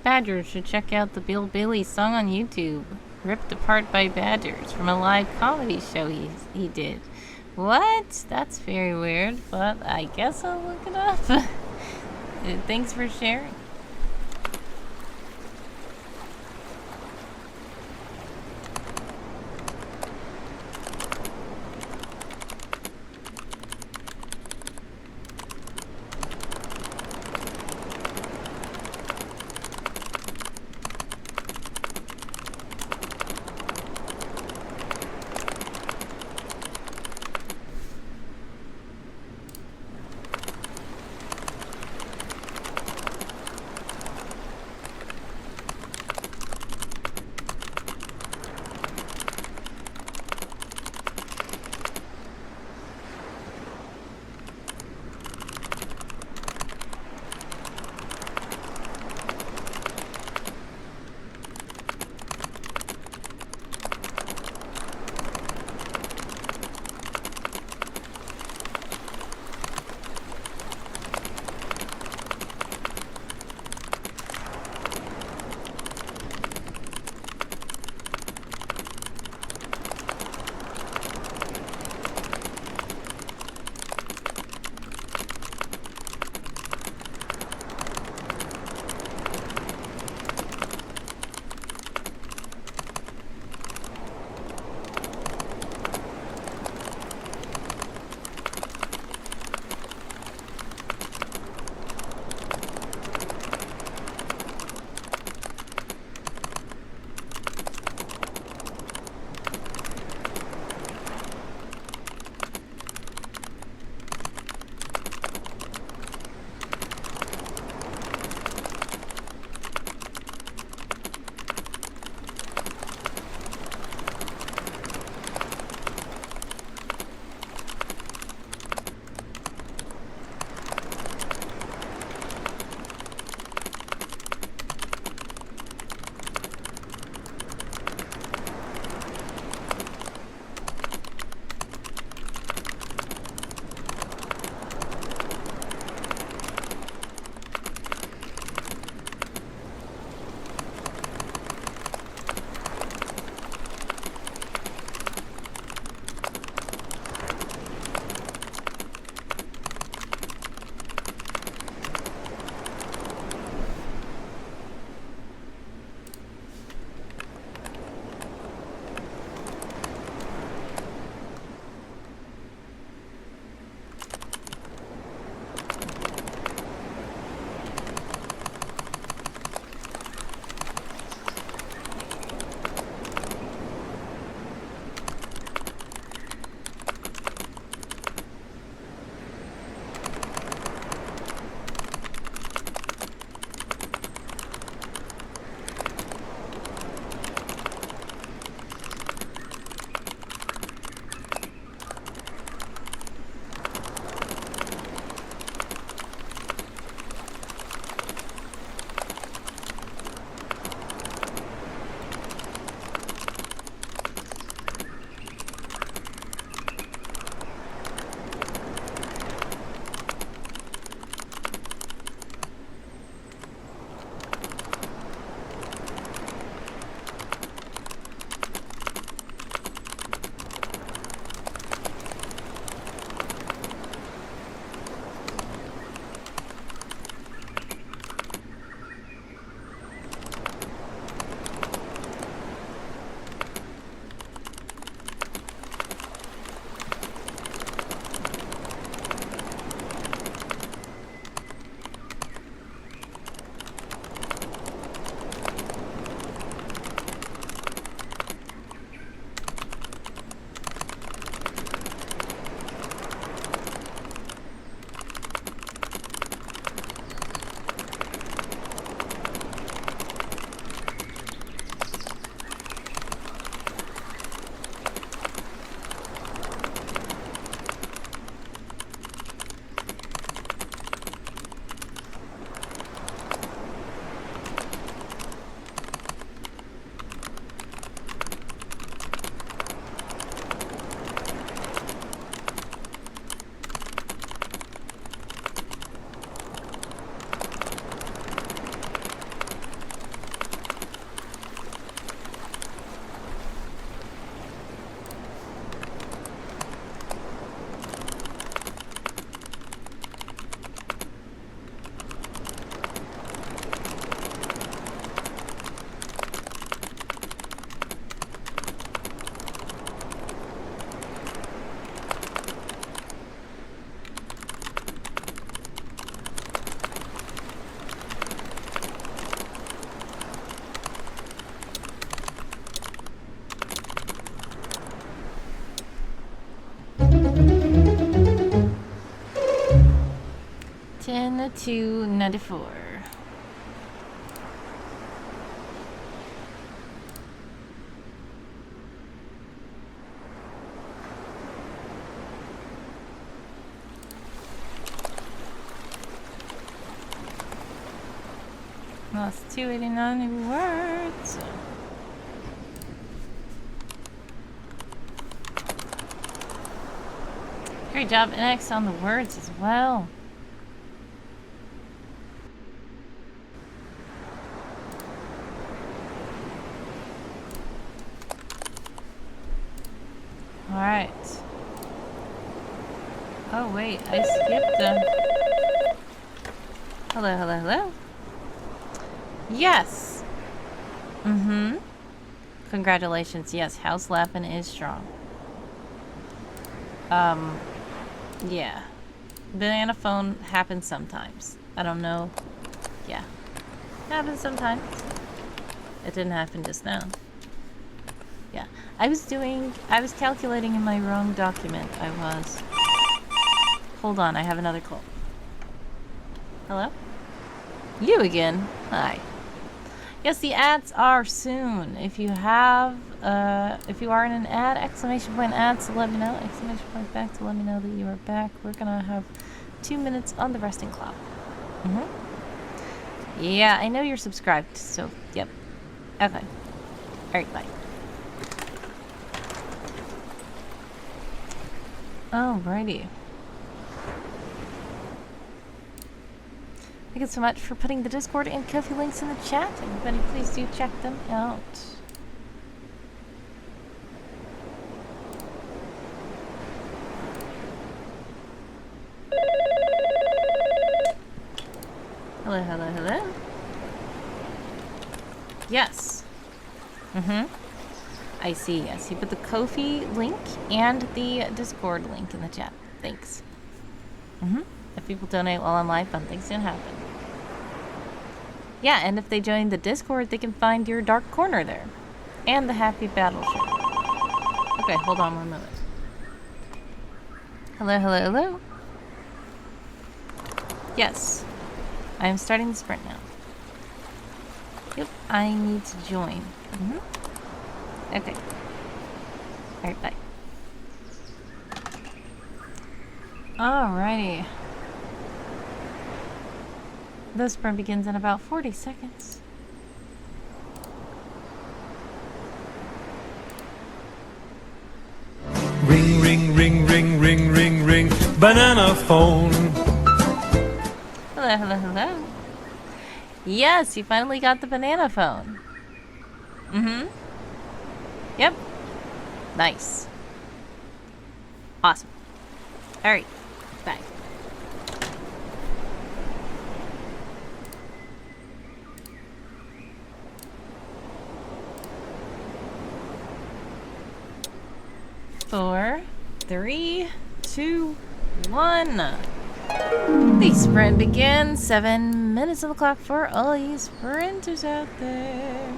Badgers should check out the Bill Bailey song on YouTube. ripped apart by badgers from a live comedy show he did. What? That's very weird, but I guess I'll look it up. Thanks for sharing. 294. That's 289 words. Great job, NX, on the words as well. Alright. Oh wait, I skipped the... Hello, hello, hello. Yes! Mm-hmm. Congratulations, yes, House Lappin is strong. Yeah. Banana phone happens sometimes. I don't know. Yeah. Happens sometimes. It didn't happen just now. Yeah. I was calculating in my wrong document. Hold on, I have another call. Hello? You again? Hi. Yes, the ads are soon. If you are in an ad, exclamation point ads to let me know, exclamation point back to let me know that you are back. We're gonna have 2 minutes on the resting clock. Yeah, I know you're subscribed, so, yep. Okay. Alright, bye. Alrighty. Thank you so much for putting the Discord and Ko-fi links in the chat. Everybody, please do check them out. Hello, hello, hello. Yes. I see, yes. You put the Ko-fi link and the Discord link in the chat. Thanks. If people donate while I'm live, fun things can happen. Yeah, and if they join the Discord, they can find your dark corner there. And the happy battleship. Okay, hold on 1 minute. Hello, hello, hello. Yes. I am starting the sprint now. Yep, I need to join. Okay. Alright, bye. Alrighty. The sprint begins in about 40 seconds. Ring, ring, ring, ring, ring, ring, ring, banana phone. Hello, hello, hello. Yes, you finally got the banana phone. Yep. Nice. Awesome. Alright. Bye. Four, 3, 2, 1. The sprint begins. 7 minutes on the clock for all you sprinters out there.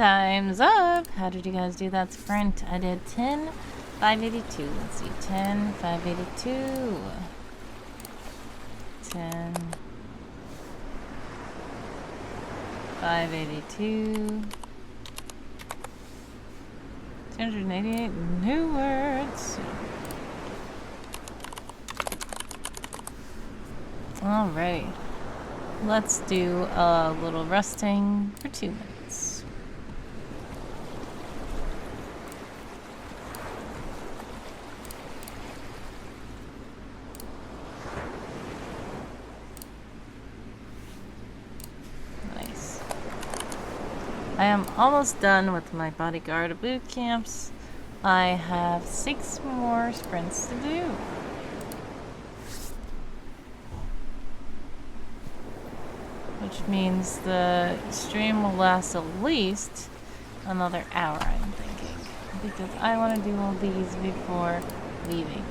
Time's up. How did you guys do that sprint? I did 10, 582. Let's see. 10, 582. 10, 582. 288 new words. Alrighty. Let's do a little resting for 2 minutes. Nice. I am almost done with my bodyguard boot camps. I have 6 more sprints to do. Which means the stream will last at least another hour, I'm thinking. Because I want to do all these before leaving.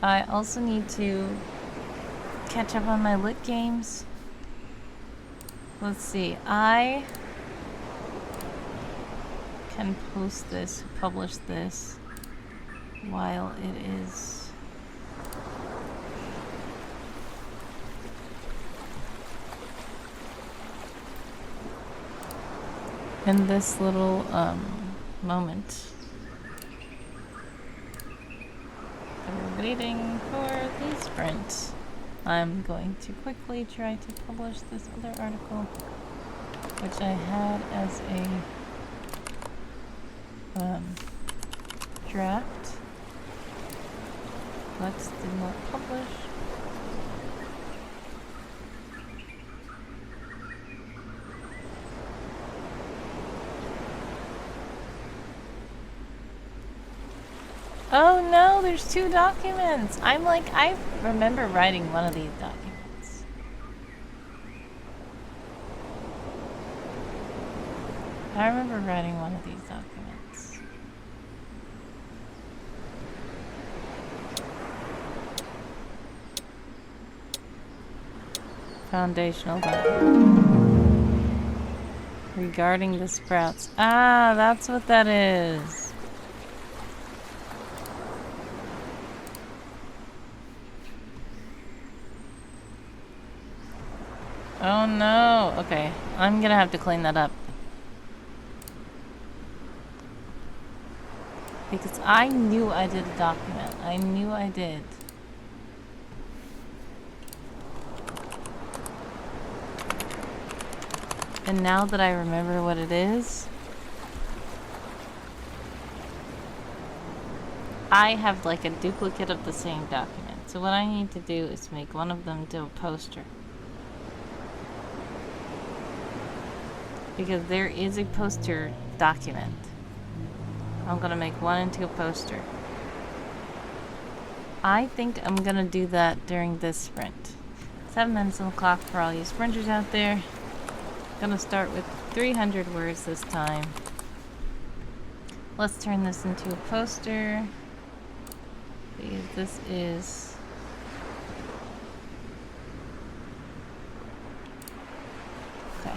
I also need to catch up on my lit games. Let's see, I can post this, publish this while it is in this little moment. We're waiting for the sprint. I'm going to quickly try to publish this other article, which I had as a draft, but did not publish. Oh no, there's 2 documents. I'm like, I remember writing one of these documents. I remember writing one of these documents. Foundational document. Regarding the sprouts. Ah, that's what that is. Oh no. Okay, I'm gonna have to clean that up. Because I knew I did a document. I knew I did. And now that I remember what it is, I have like a duplicate of the same document. So what I need to do is make one of them do a poster. Because there is a poster document. I'm gonna make one into a poster. I think I'm gonna do that during this sprint. 7 minutes on the clock for all you sprinters out there. Gonna start with 300 words this time. Let's turn this into a poster. Because this is... Okay.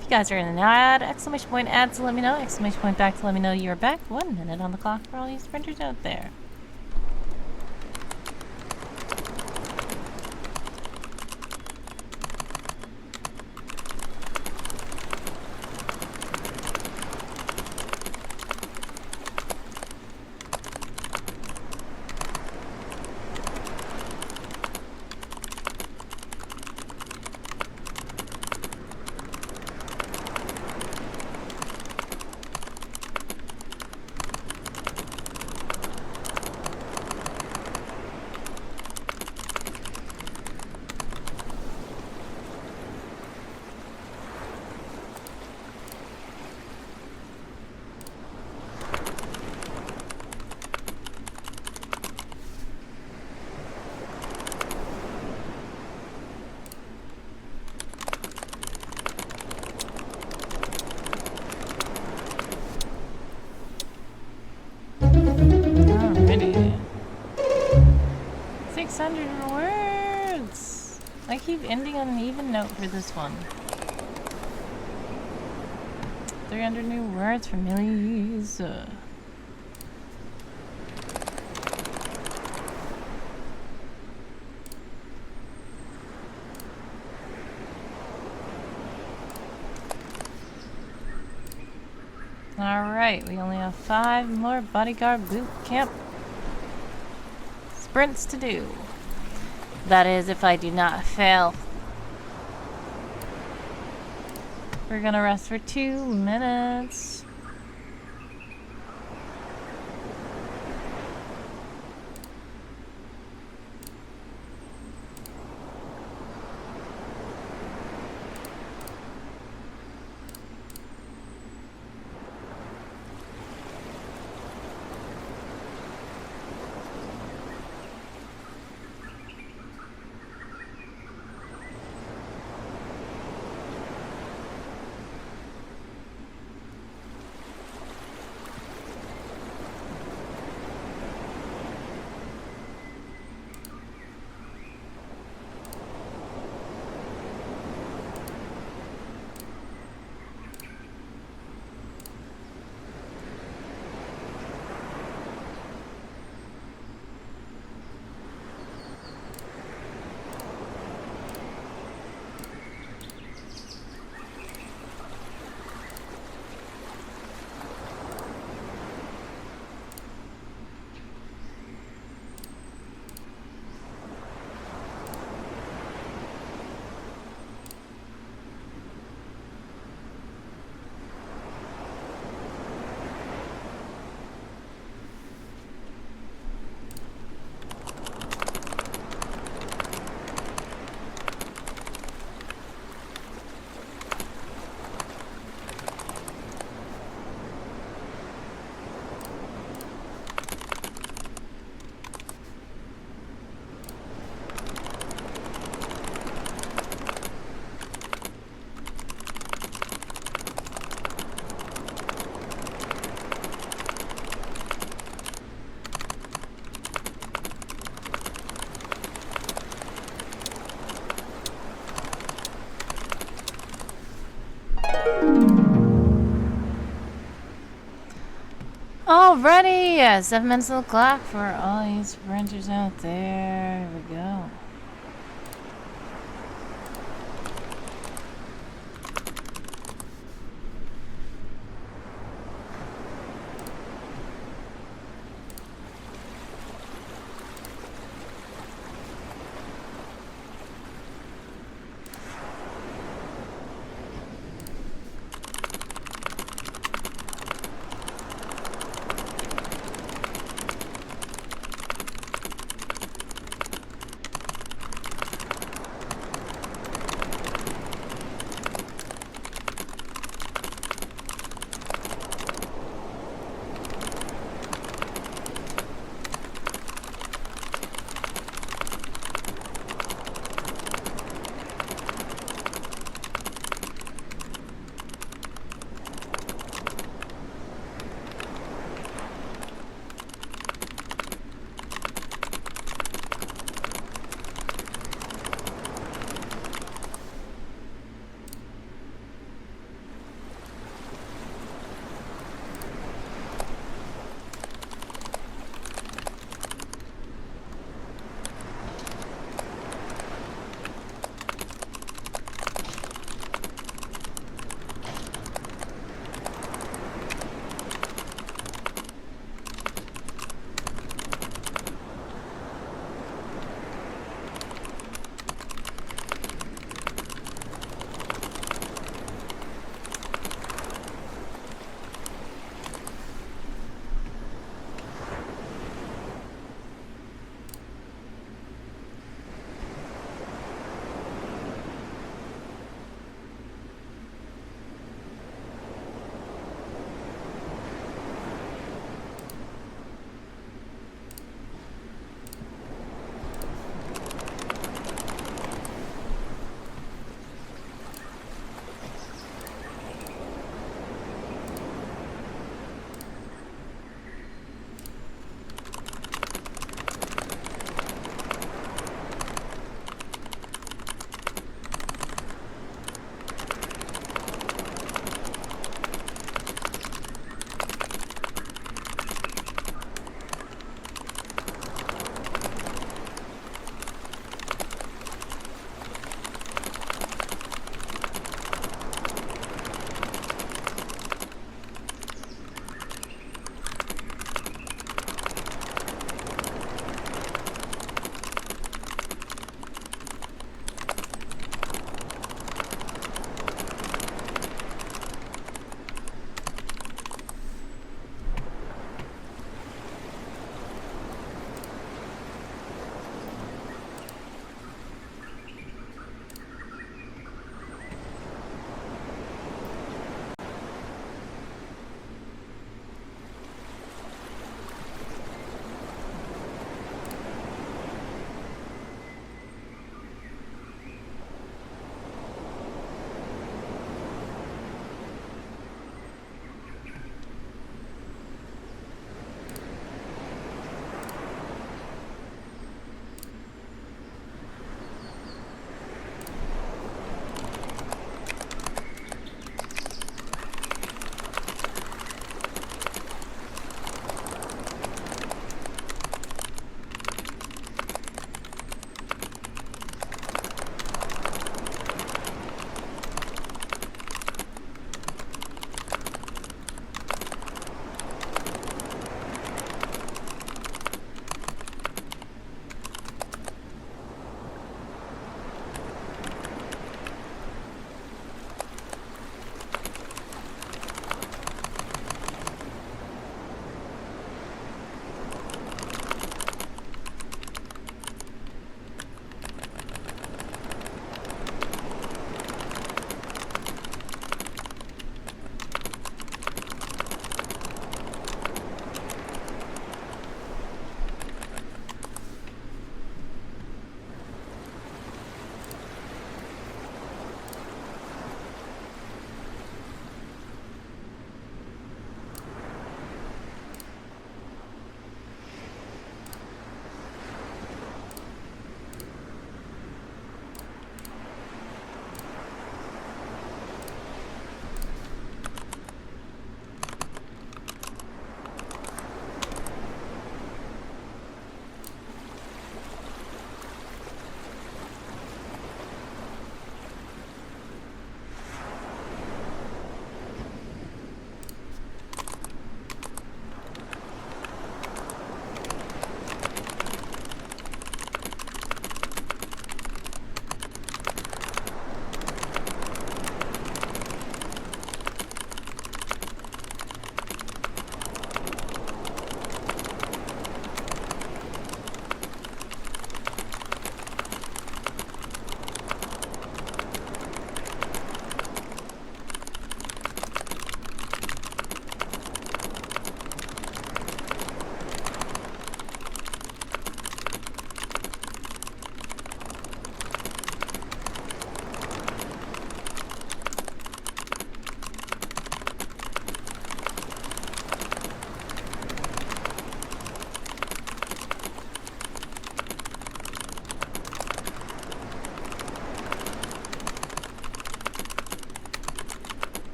If you guys are in an ad, exclamation point ad to let me know, exclamation point back to let me know you're back. 1 minute on the clock for all you sprinters out there. Alrighty. 600 words! I keep ending on an even note for this one. 300 new words for Millie's. Alright, we only have 5 more bodyguard boot camp sprints to do. That is, if I do not fail. We're gonna rest for 2 minutes. Alrighty, 7 minutes on the clock for all you sprinters out there. Here we go.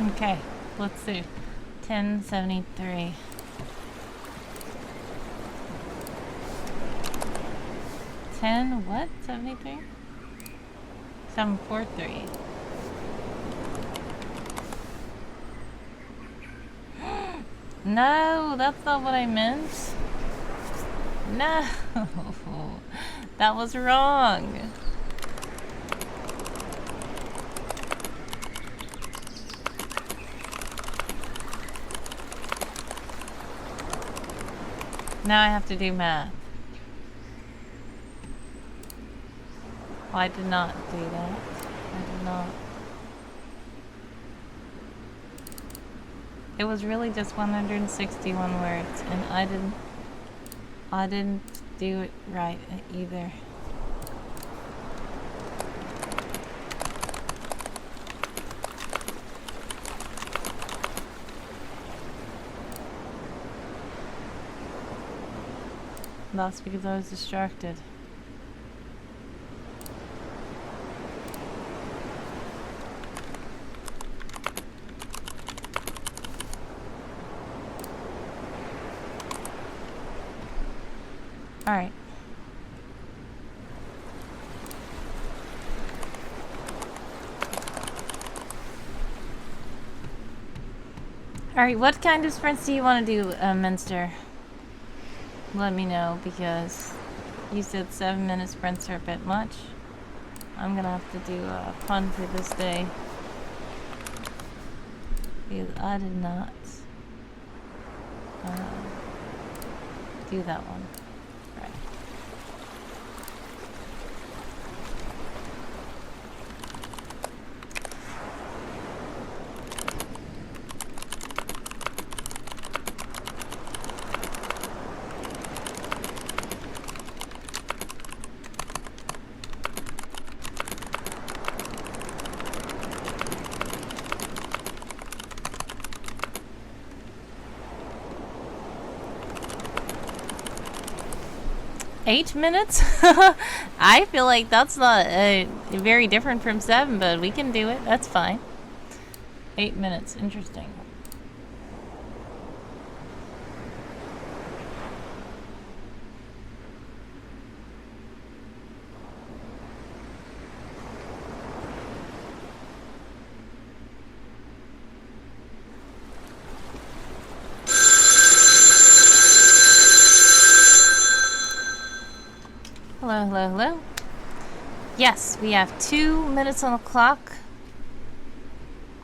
Okay, let's see. 1073. 10 what? 73? 743. No, that's not what I meant. No, that was wrong. Now I have to do math. Oh, I did not do that. I did not. It was really just 161 words, and I didn't do it right either. That's because I was distracted. Alright. Alright, what kind of sprints do you want to do, Minster? Let me know, because you said 7-minute sprints are a bit much. I'm gonna have to do a pun for this day. Because I did not do that one. Right. Eight minutes? I feel like that's not very different from 7, but we can do it. That's fine. 8 minutes. Interesting. Hello, hello, hello. Yes, we have 2 minutes on the clock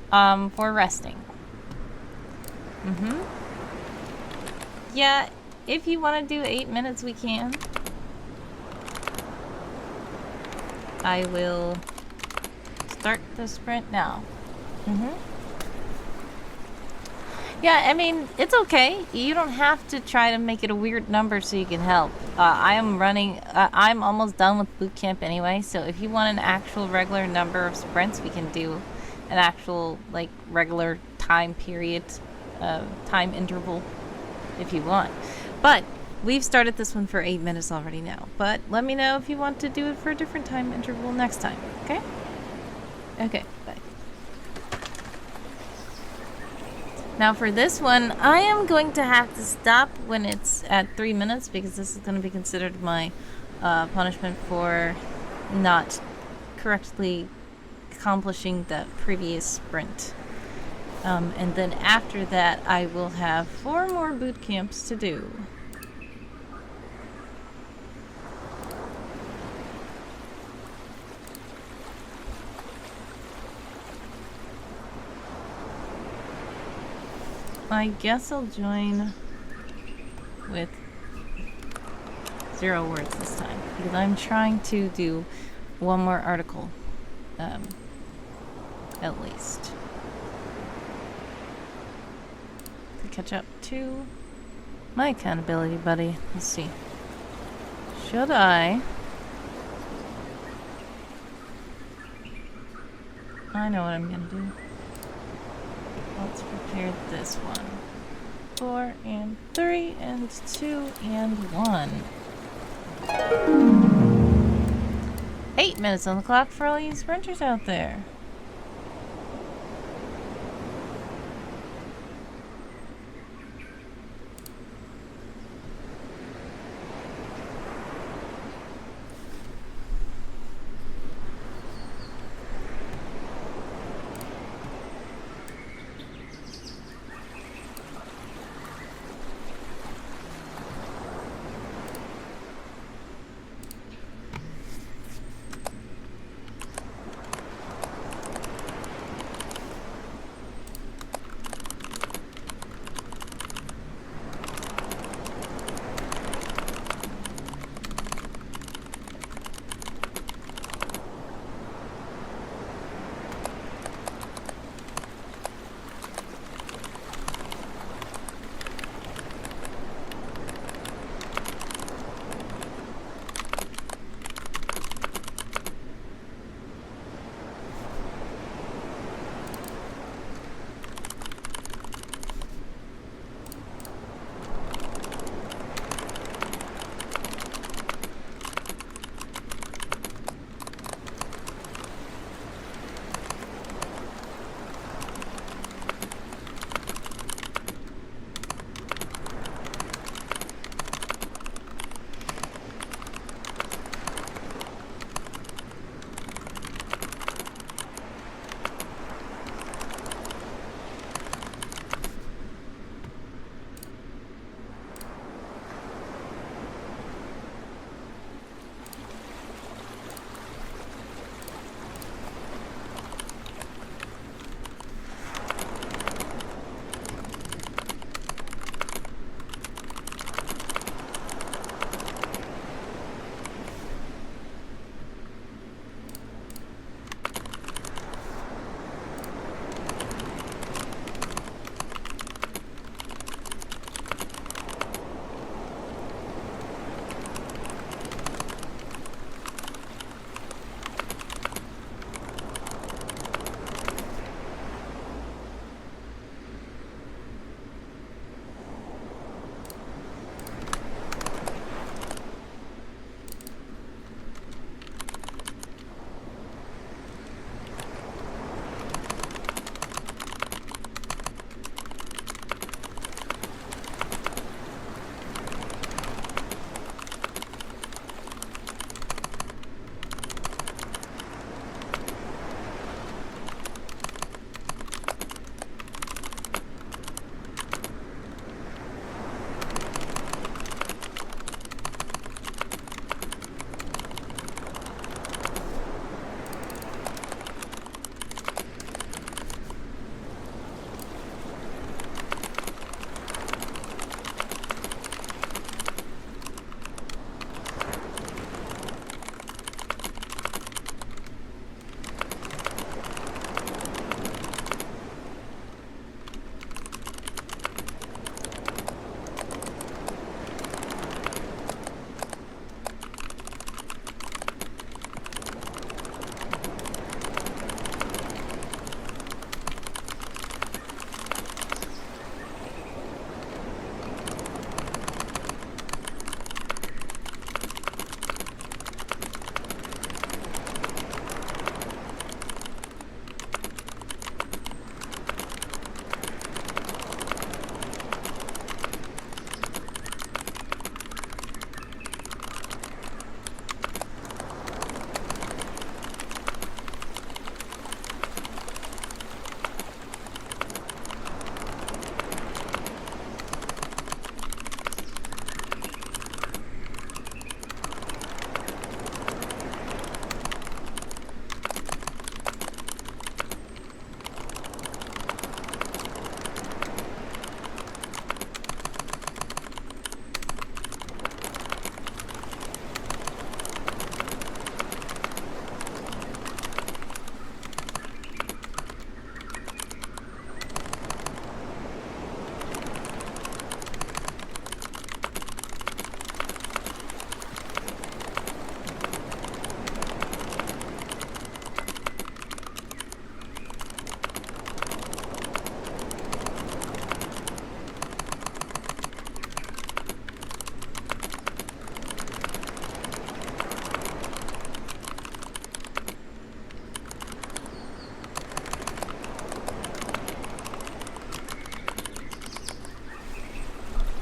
for resting. Yeah, if you want to do 8 minutes, we can. I will start the sprint now. Yeah, I mean, it's okay. You don't have to try to make it a weird number so you can help. I'm almost done with boot camp anyway, so if you want an actual regular number of sprints, we can do an actual, like, regular time period, time interval, if you want. But we've started this one for 8 minutes already now. But let me know if you want to do it for a different time interval next time, okay? Okay, bye. Now for this one, I am going to have to stop when it's at 3 minutes because this is going to be considered my punishment for not correctly accomplishing the previous sprint. And then after that, I will have 4 more boot camps to do. I guess I'll join with 0 words this time because I'm trying to do 1 more article, at least, to catch up to my accountability buddy. Let's see. Should I know what I'm gonna do. Let's prepare this one. 4 and 3 and 2 and 1. 8 minutes on the clock for all you sprinters out there.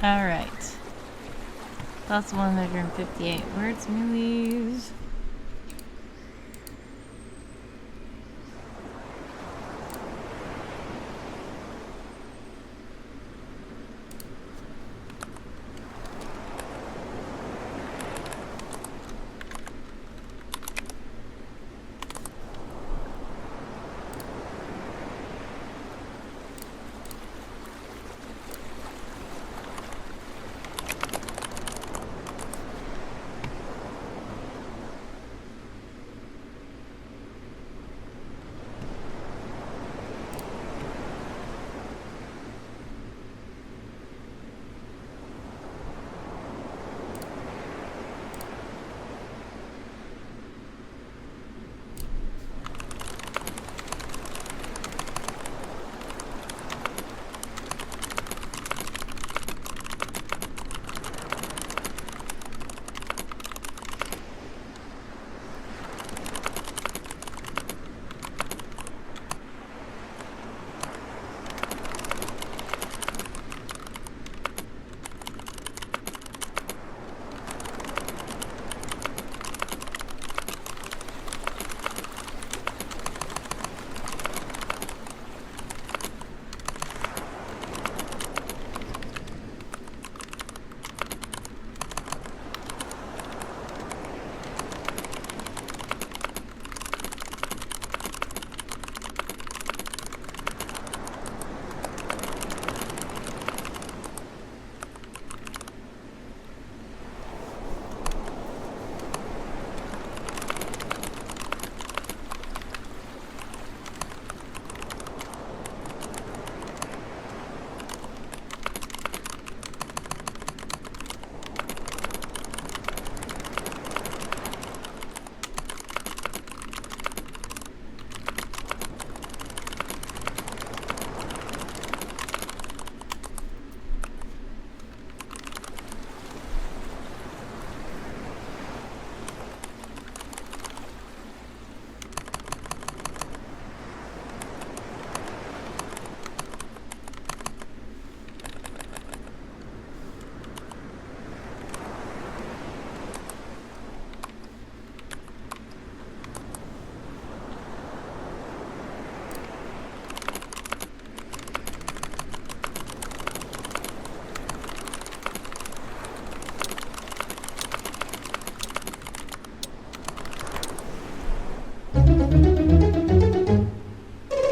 Alright. That's 158 words, millies.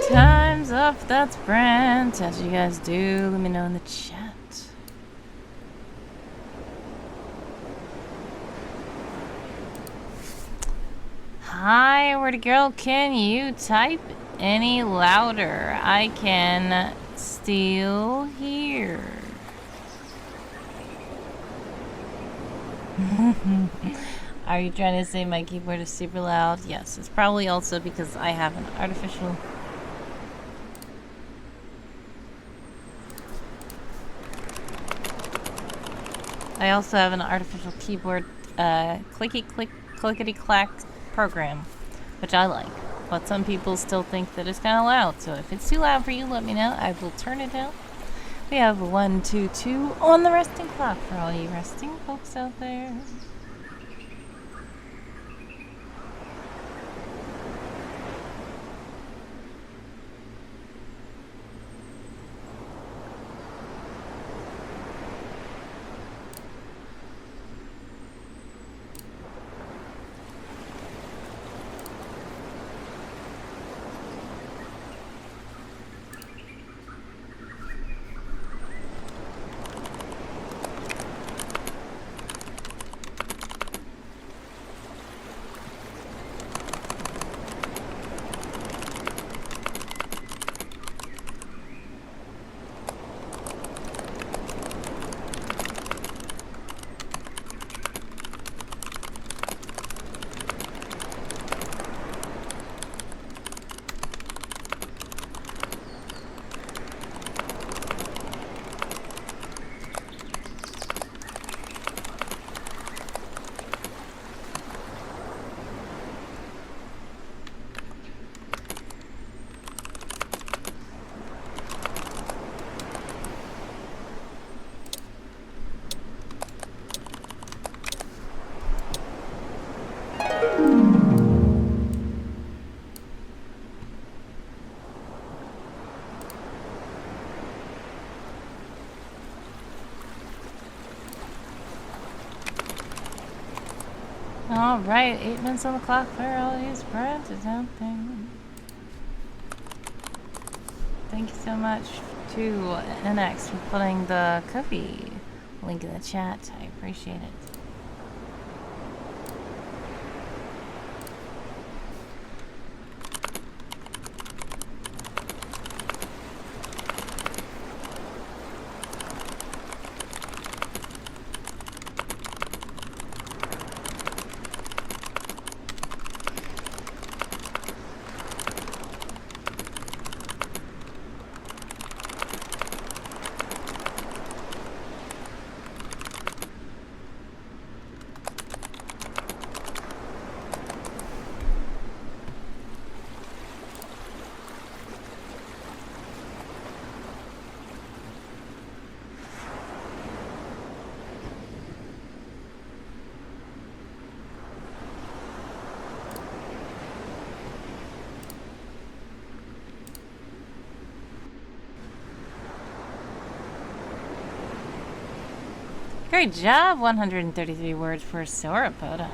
Time's up, that's Brent. As you guys do, let me know in the chat. Hi, where'd it go? Can you type any louder? I can still hear. Are you trying to say my keyboard is super loud? Yes, it's probably also because I have an artificial... I also have an artificial keyboard clickety-clack program, which I like. But some people still think that it's kind of loud, so if it's too loud for you, let me know. I will turn it down. We have 1, 2, 2 on the resting clock for all you resting folks out there. Alright, 8 minutes on the clock. Priorities, brand is out there. Thank you so much to NX for putting the Ko-fi link in the chat. I appreciate it. Great job, 133 words for Sauropoda.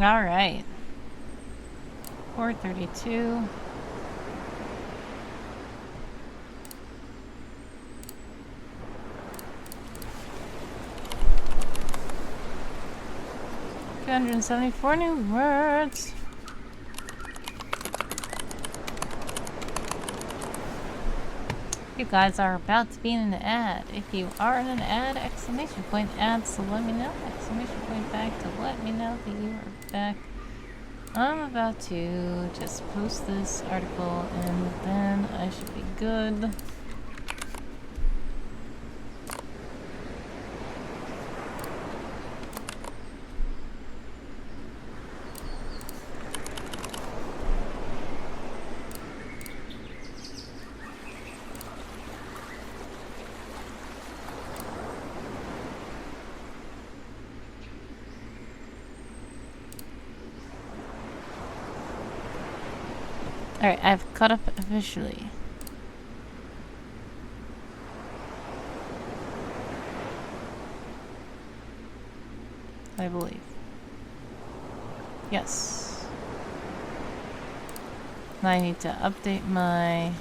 Alright. 432. $274 new words. You guys are about to be in an ad. If you are in an ad, exclamation point ad, so let me know. Exclamation point back to let me know that you are back. I'm about to just post this article and then I should be good. Alright, I've caught up officially. I believe. Yes. I need to update my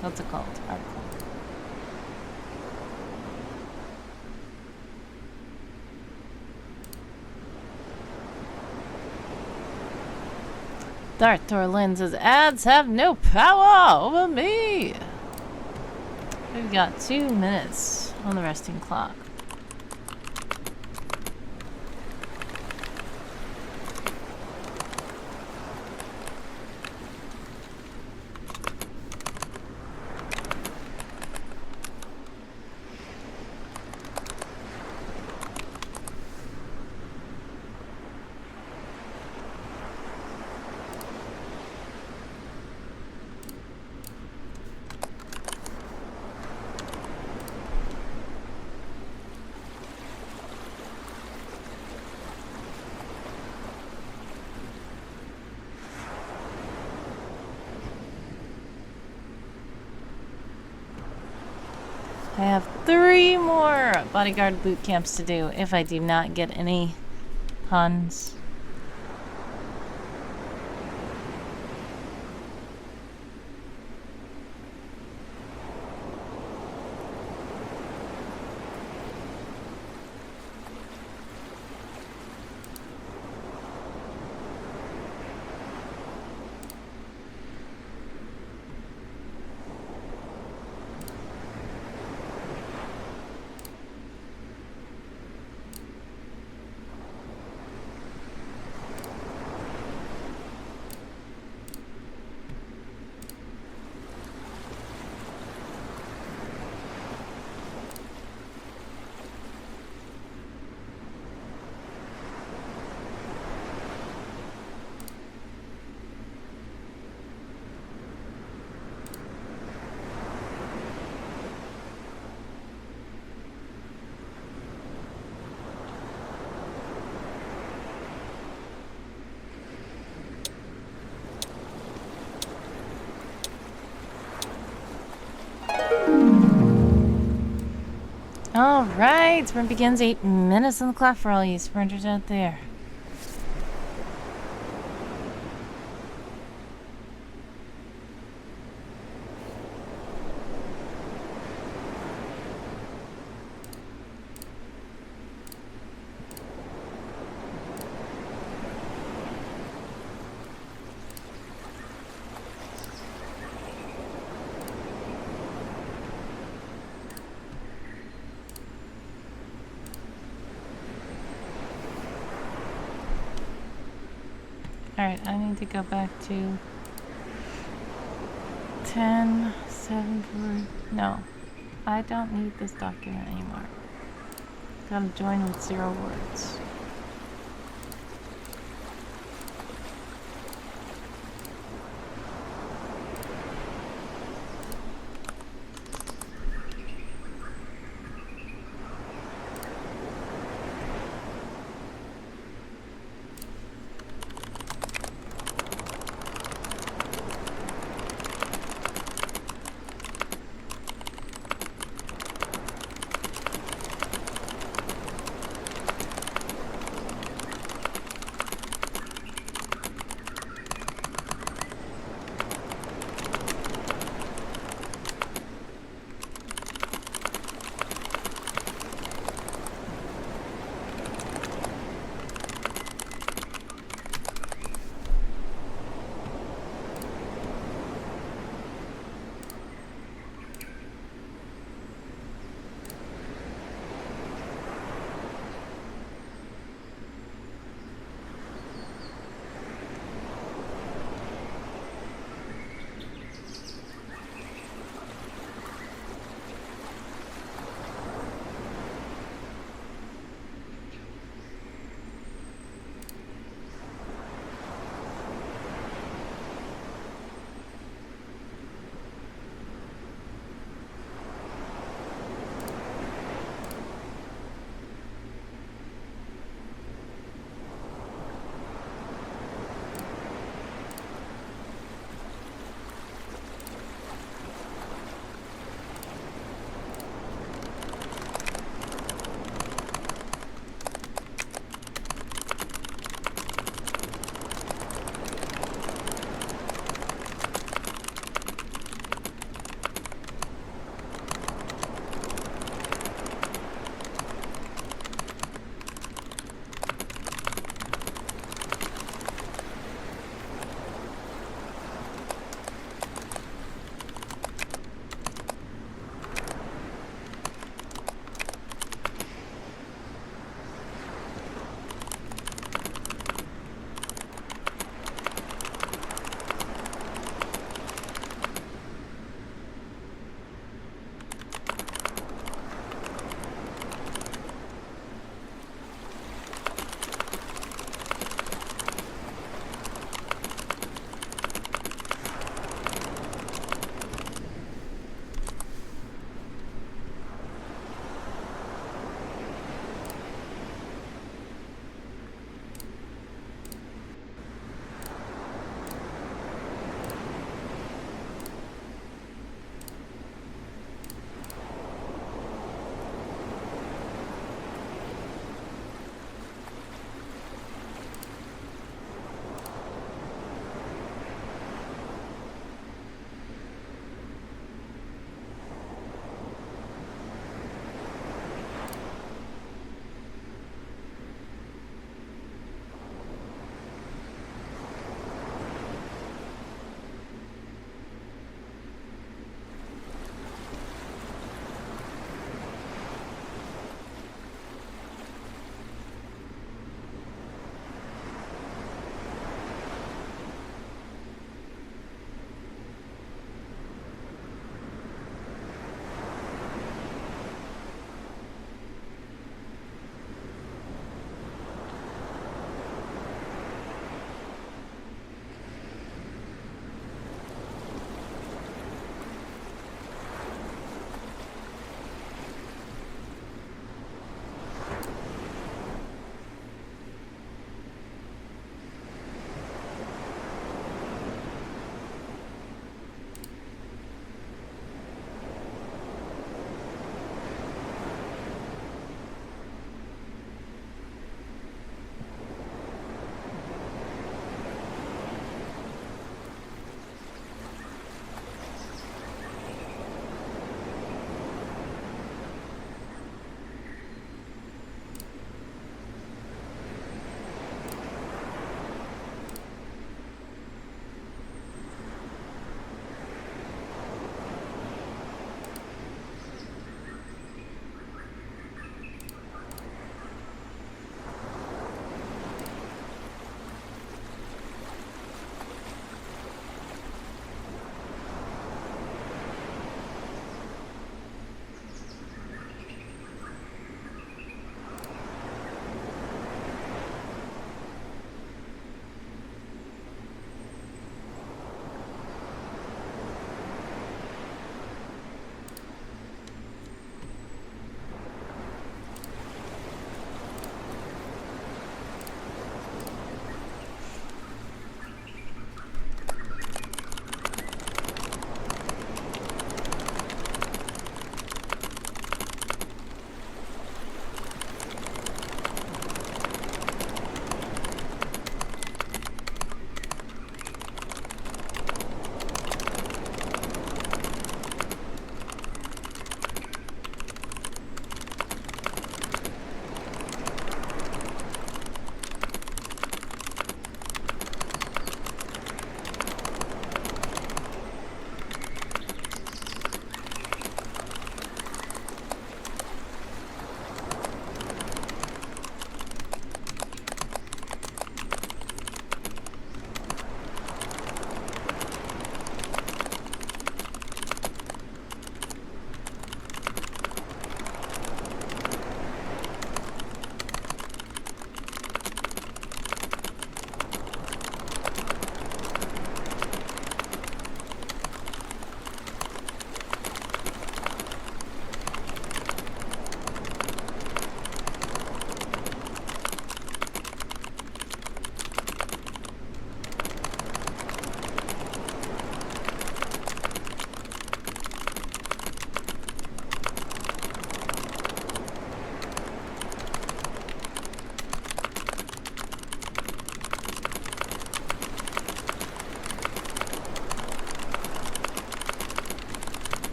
what's it called? Article. Darth Torlin says, ads have no power over me. We've got 2 minutes on the resting clock. I have 3 more bodyguard boot camps to do if I do not get any Huns. Alright, sprint begins 8 minutes on the clock for all you sprinters out there. Alright, I need to go back to 10, 7, 4. No, I don't need this document anymore. Gotta join with 0 words.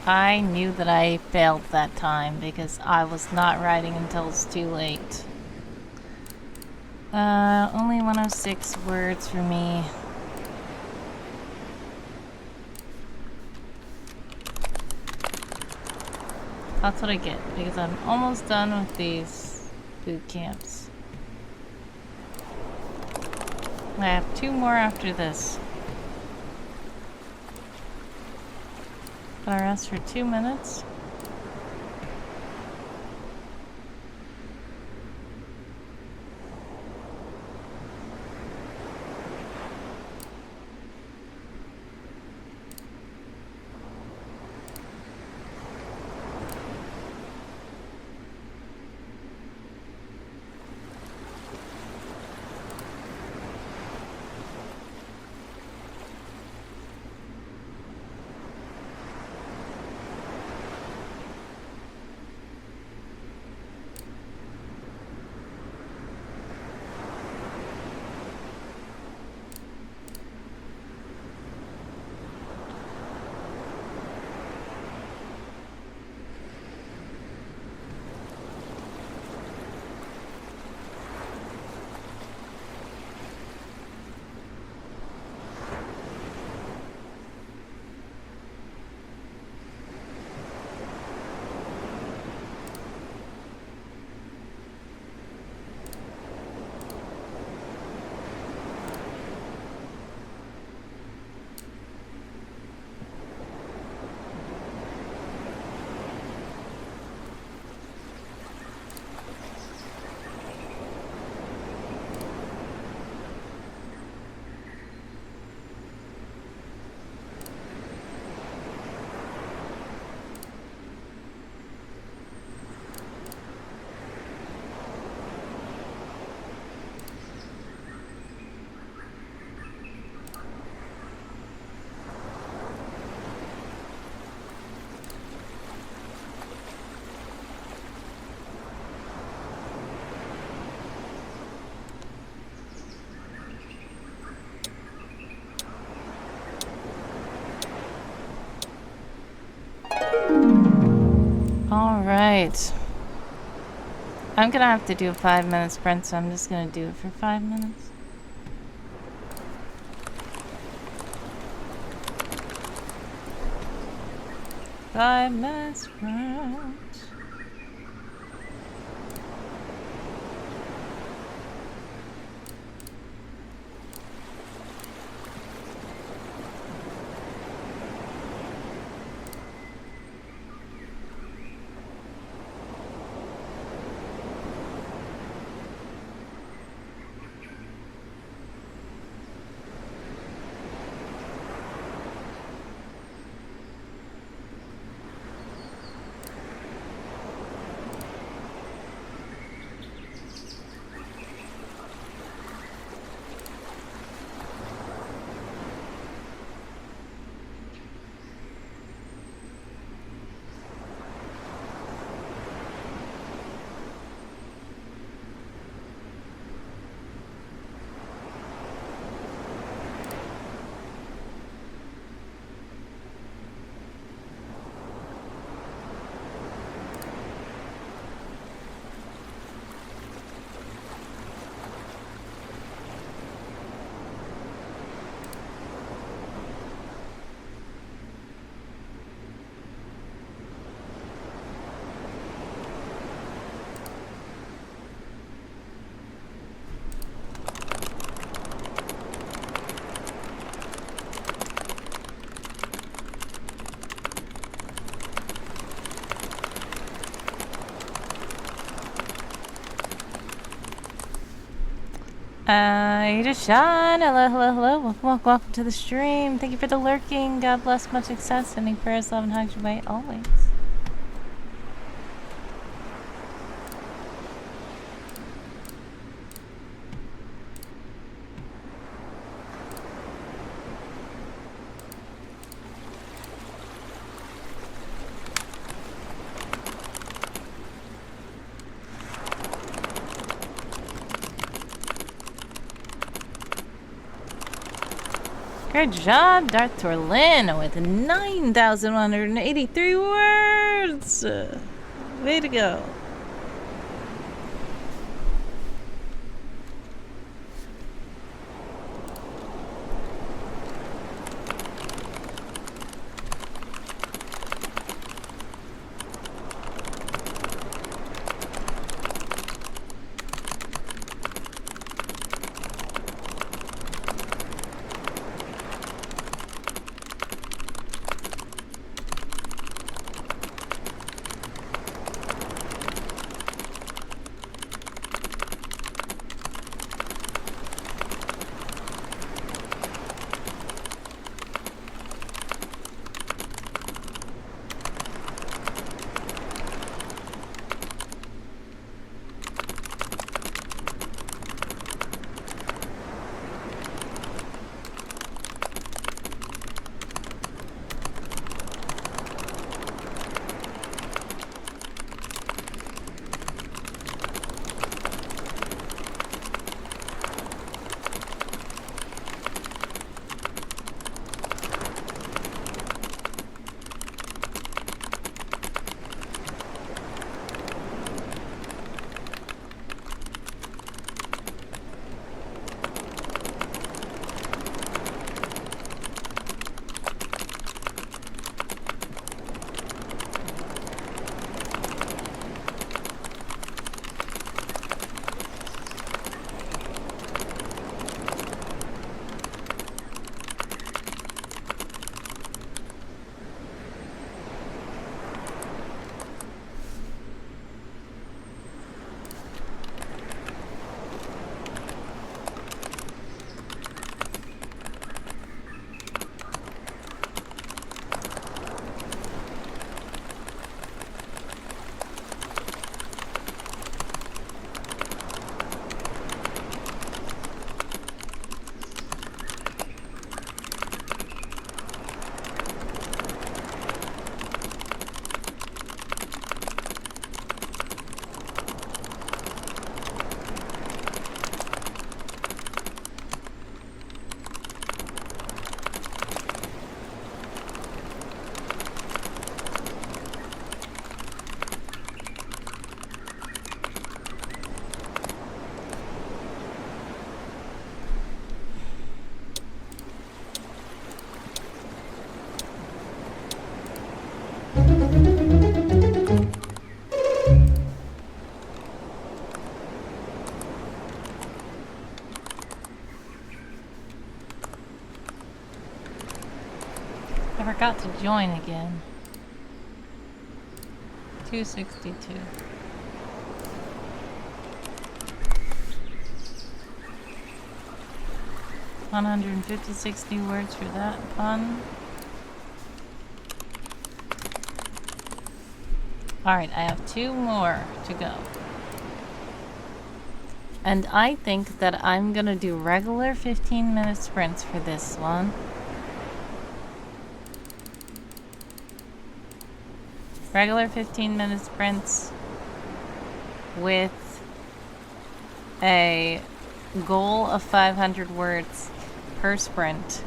I knew that I failed that time because I was not writing until it's too late. Only 106 words for me. That's what I get because I'm almost done with these boot camps. I have 2 more after this. Can I rest for 2 minutes? Alright. I'm gonna have to do a 5-minute sprint, so I'm just gonna do it for 5 minutes. Five-minute sprint. Ida Shine, hello, hello, hello. Welcome to the stream. Thank you for the lurking. God bless, much success. Sending prayers, love, and hugs your way always. Good job, Dr. Lynn, with 9,183 words. Way to go. I forgot to join again. 262. $156 new words for that pun. Alright, I have 2 more to go. And I think that I'm gonna do regular 15-minute sprints for this one. Regular 15-minute sprints with a goal of 500 words per sprint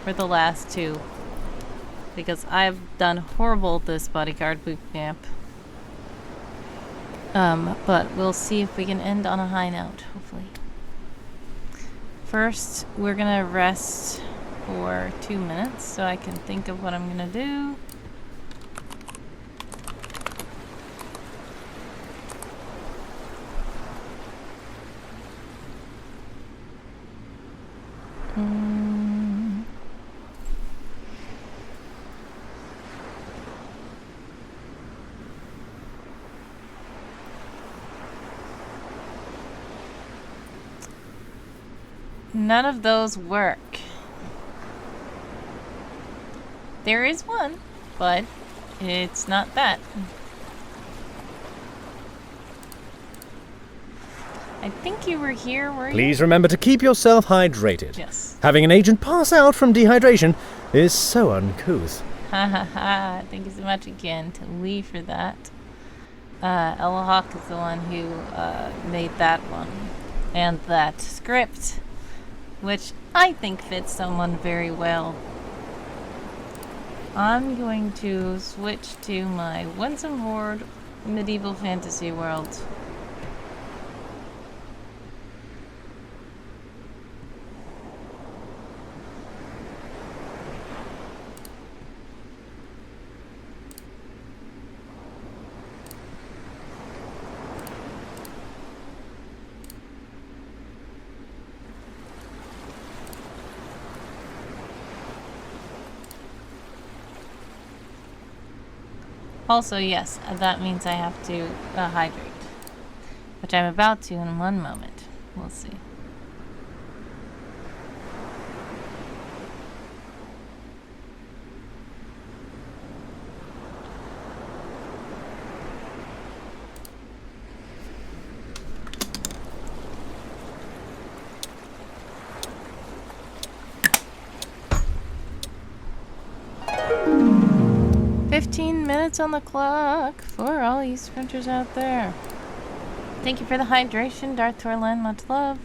for the last 2. Because I've done horrible at this bodyguard boot camp. But we'll see if we can end on a high note, hopefully. First, we're gonna rest for 2 minutes so I can think of what I'm gonna do. None of those work. There is one, but it's not that. I think you were here, were you? Please remember to keep yourself hydrated. Yes. Having an agent pass out from dehydration is so uncouth. Ha ha ha. Thank you so much again to Lee for that. Ella Hawk is the one who made that one. And that script which I think fits someone very well. I'm going to switch to my Winsome Horde medieval fantasy world. Also, yes, that means I have to hydrate, which I'm about to in one moment. We'll see. Minutes on the clock for all you sprinters out there. Thank you for the hydration, Darth Torlin. Much love.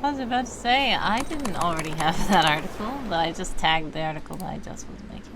I was about to say, I didn't already have that article, but I just tagged the article that I just was making.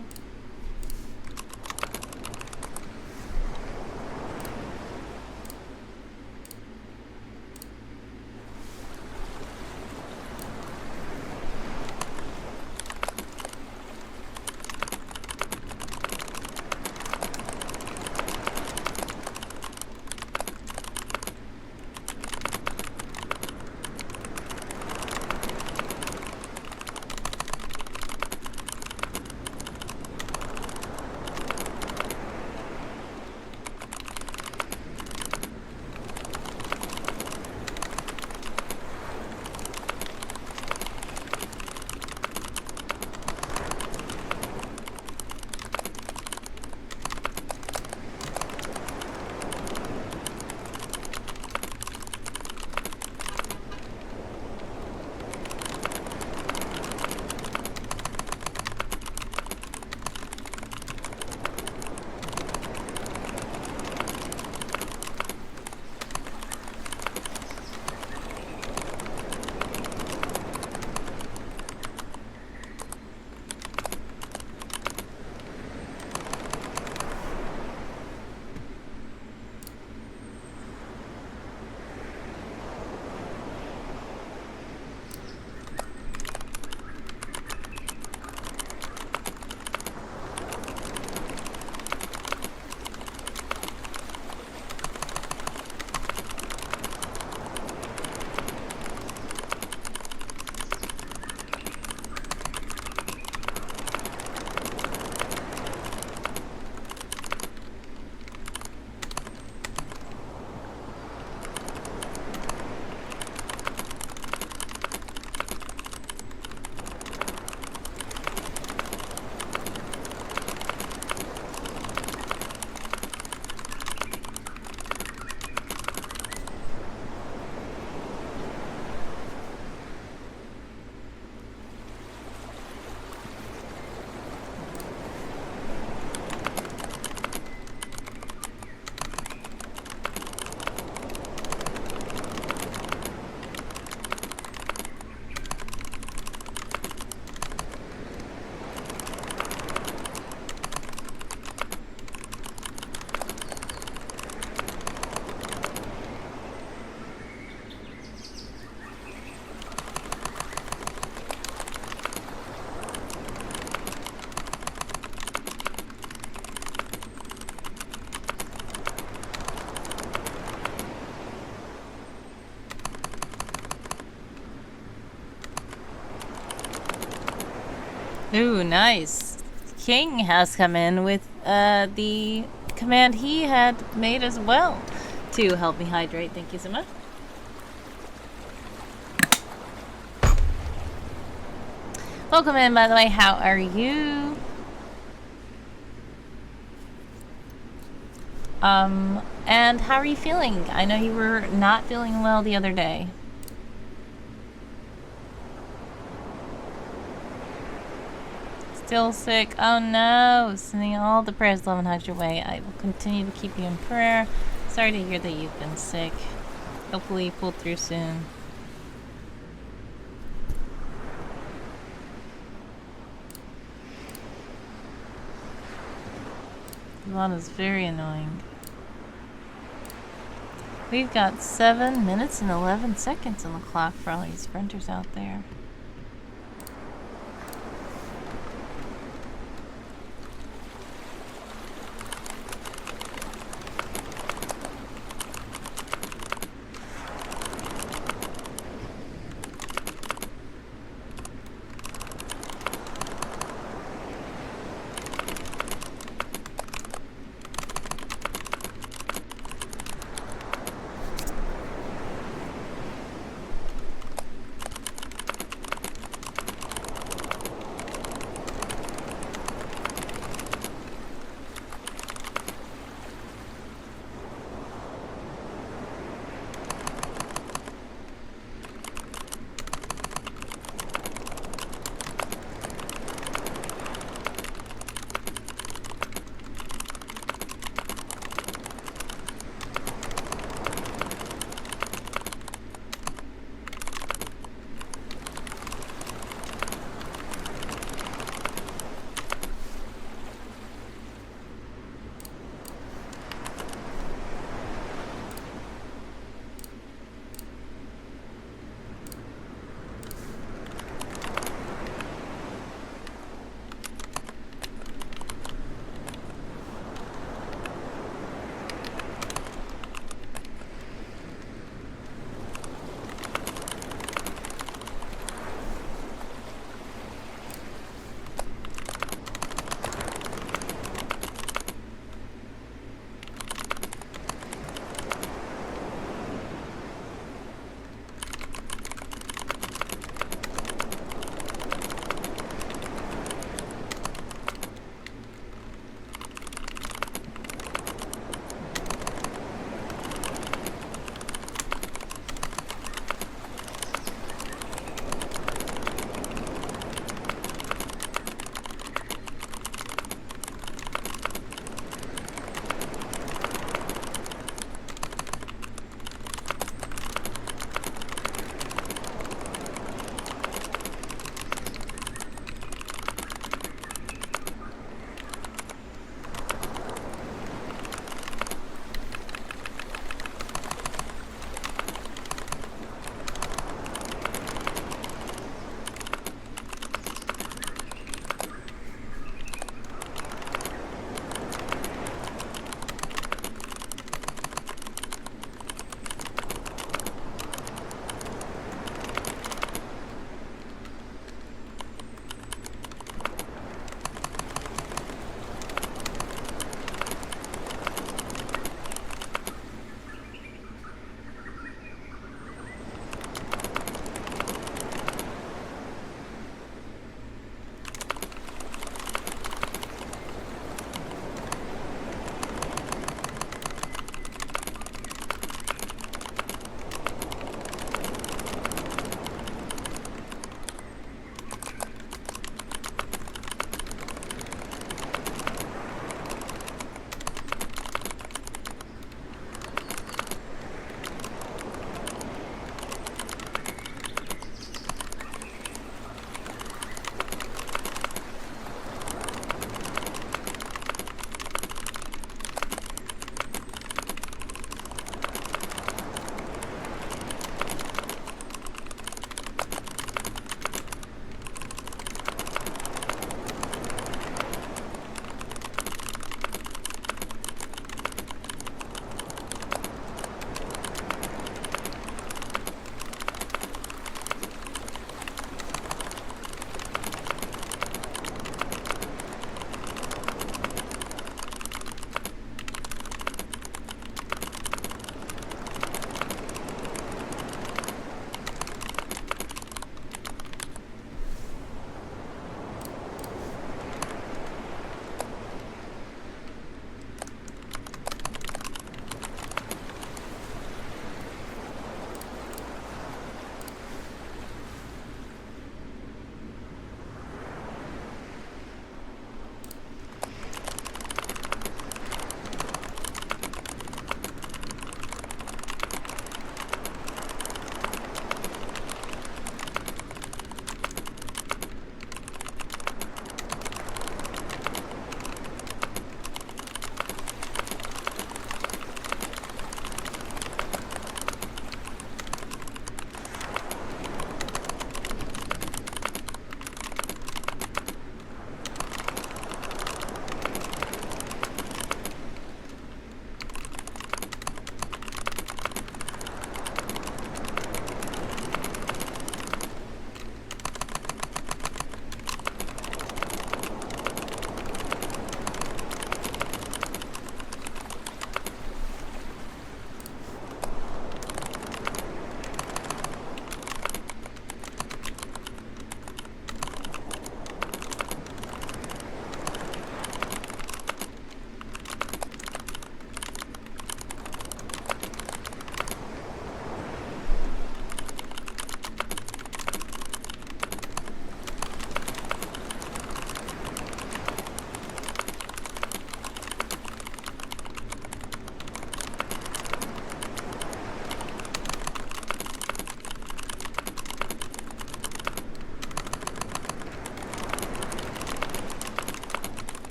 Ooh, nice. King has come in with the command he had made as well to help me hydrate. Thank you so much. Welcome in, by the way. How are you? And how are you feeling? I know you were not feeling well the other day. Still sick? Oh no! Sending all the prayers, love, and hugs your way. I will continue to keep you in prayer. Sorry to hear that you've been sick. Hopefully you pull through soon. Lana's very annoying. We've got 7 minutes and 11 seconds on the clock for all these sprinters out there.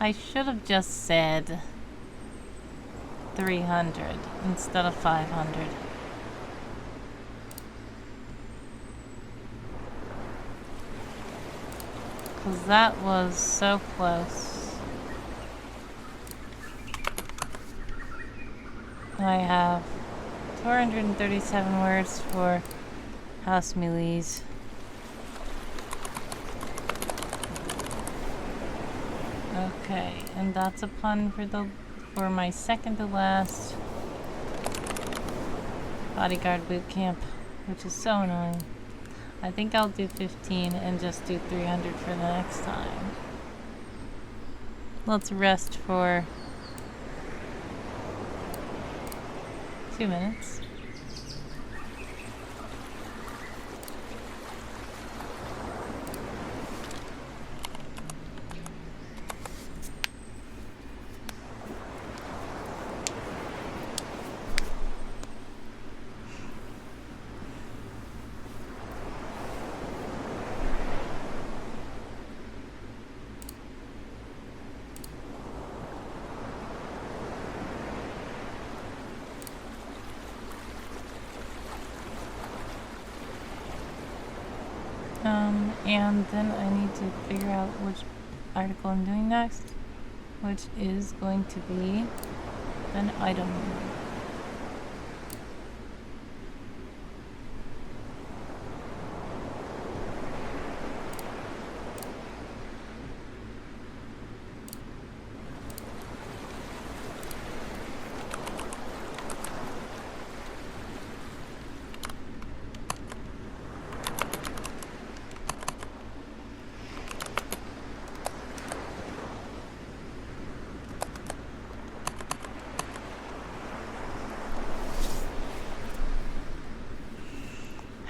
I should have just said 300 instead of 500. Because that was so close. I have 437 words for house melees. Okay, and that's a pun for my second to last bodyguard boot camp, which is so annoying. I think I'll do 15 and just do 300 for the next time. Let's rest for 2 minutes. And then I need to figure out which article I'm doing next, which is going to be an item.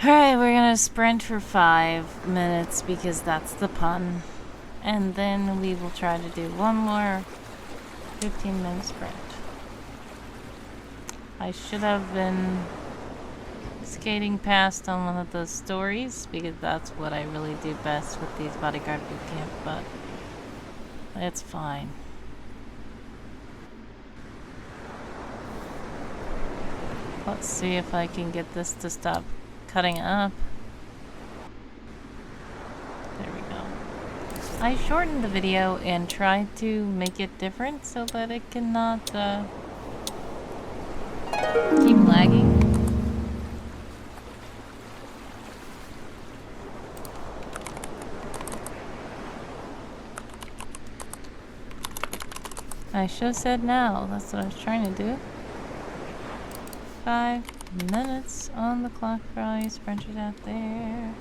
Alright, we're gonna sprint for 5 minutes because that's the pun. And then we will try to do one more 15-minute sprint. I should have been skating past on one of those stories because that's what I really do best with these bodyguard boot camp, but it's fine. Let's see if I can get this to stop cutting up. There we go. I shortened the video and tried to make it different so that it cannot keep lagging. I should have said now. That's what I was trying to do. 5 minutes on the clock for all you sprinters out there.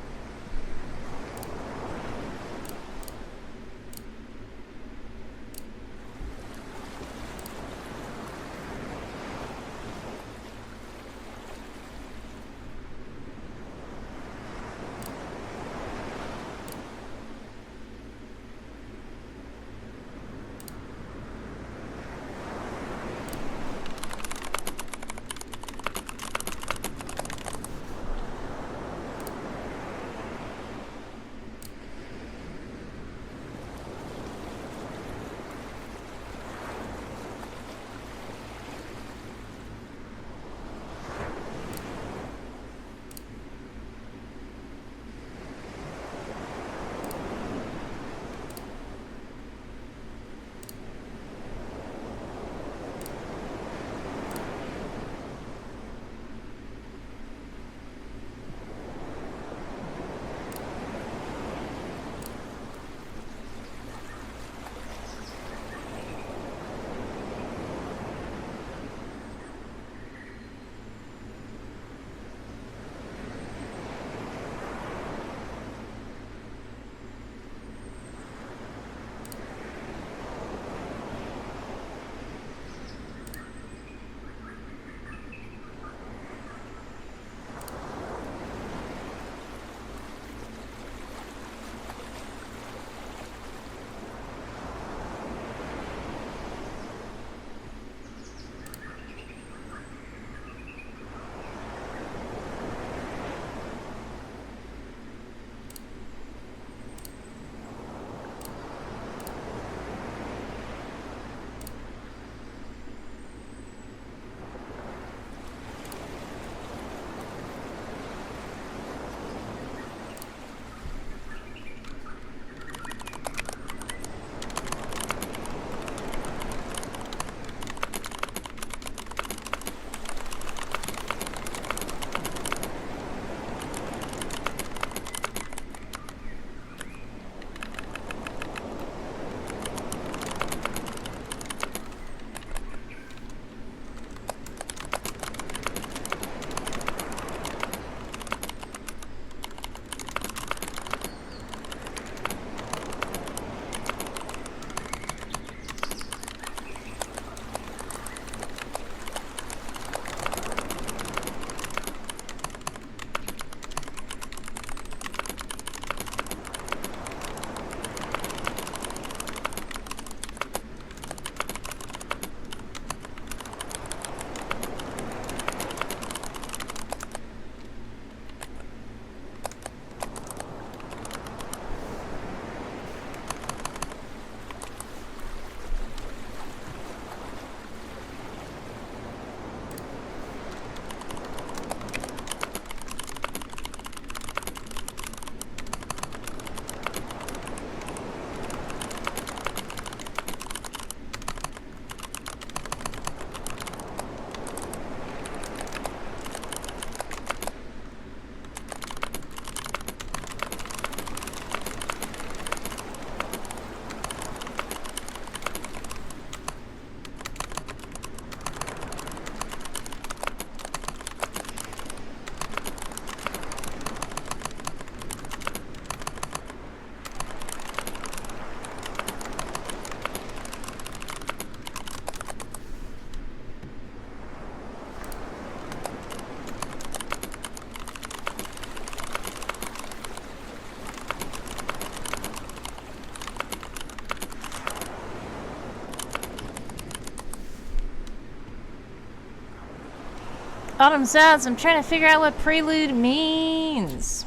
Autumn says, I'm trying to figure out what prelude means.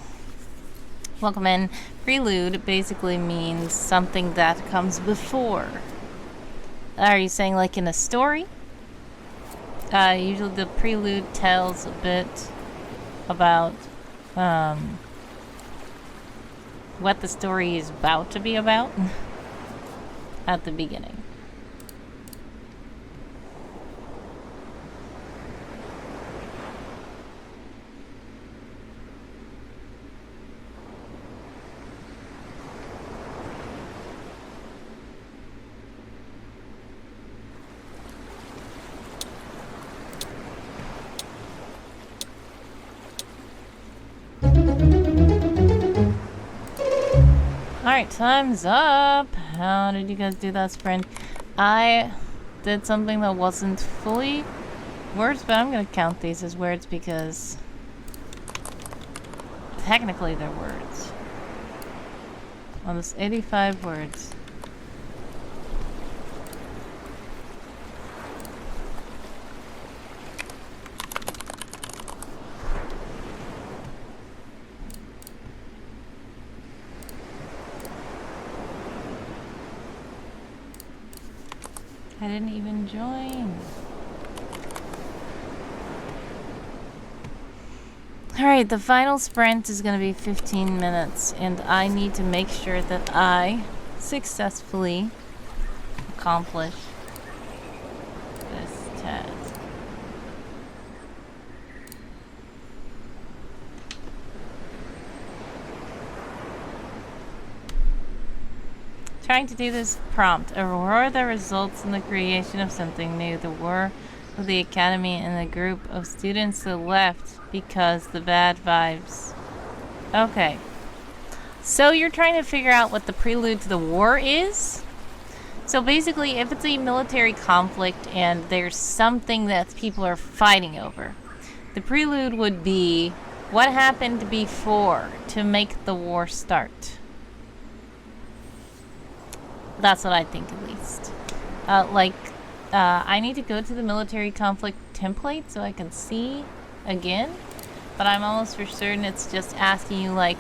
Welcome in. Prelude basically means something that comes before. Are you saying like in a story? Usually the prelude tells a bit about what the story is about to be about at the beginning. Alright, time's up. How did you guys do that sprint? I did something that wasn't fully words, but I'm gonna count these as words because technically they're words. Almost 85 words. I didn't even join. Alright, the final sprint is going to be 15 minutes, and I need to make sure that I successfully accomplish this task. Trying to do this prompt. Aurora that results in the creation of something new. The war of the academy and the group of students that left because the bad vibes. Okay. So you're trying to figure out what the prelude to the war is? So basically, if it's a military conflict and there's something that people are fighting over, the prelude would be what happened before to make the war start. That's what I think, at least. I need to go to the military conflict template so I can see again. But I'm almost for certain it's just asking you, like,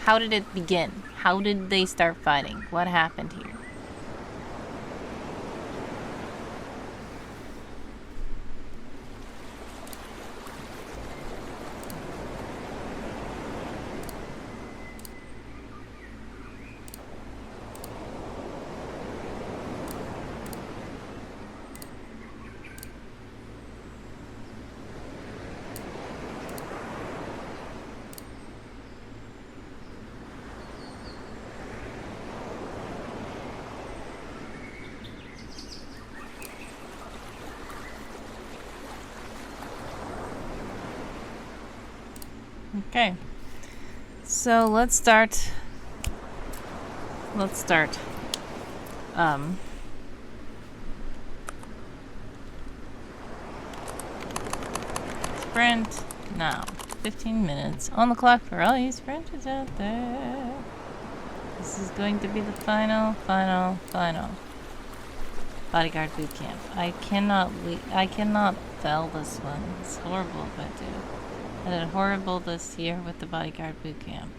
how did it begin? How did they start fighting? What happened here? Okay, so let's start. Sprint now. 15 minutes on the clock for all you sprinters out there. This is going to be the final bodyguard boot camp. I cannot fail this one. It's horrible if I do. I did horrible this year with the bodyguard boot camp.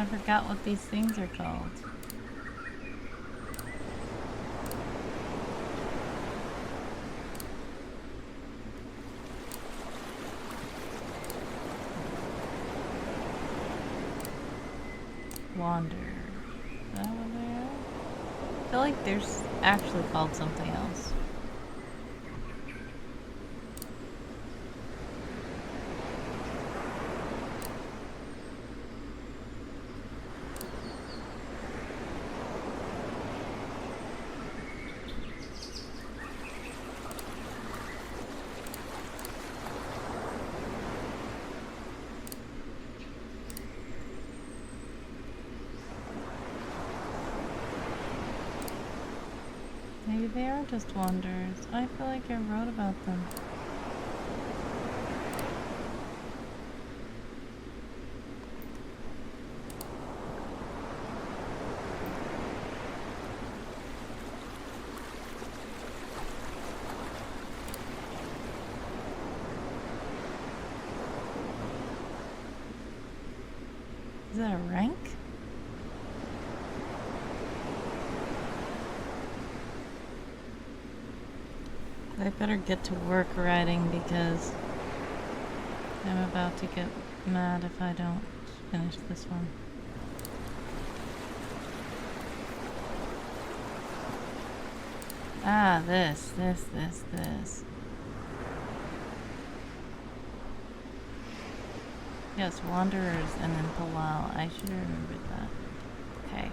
I forgot what these things are called. Wander. Is that what they are? I feel like there's actually called something else. Maybe they are just wanderers. I feel like I wrote about them. Is that a rank? I better get to work writing because I'm about to get mad if I don't finish this one. Ah, this. Yes, Wanderers and then Palau. I should have remembered that. Okay.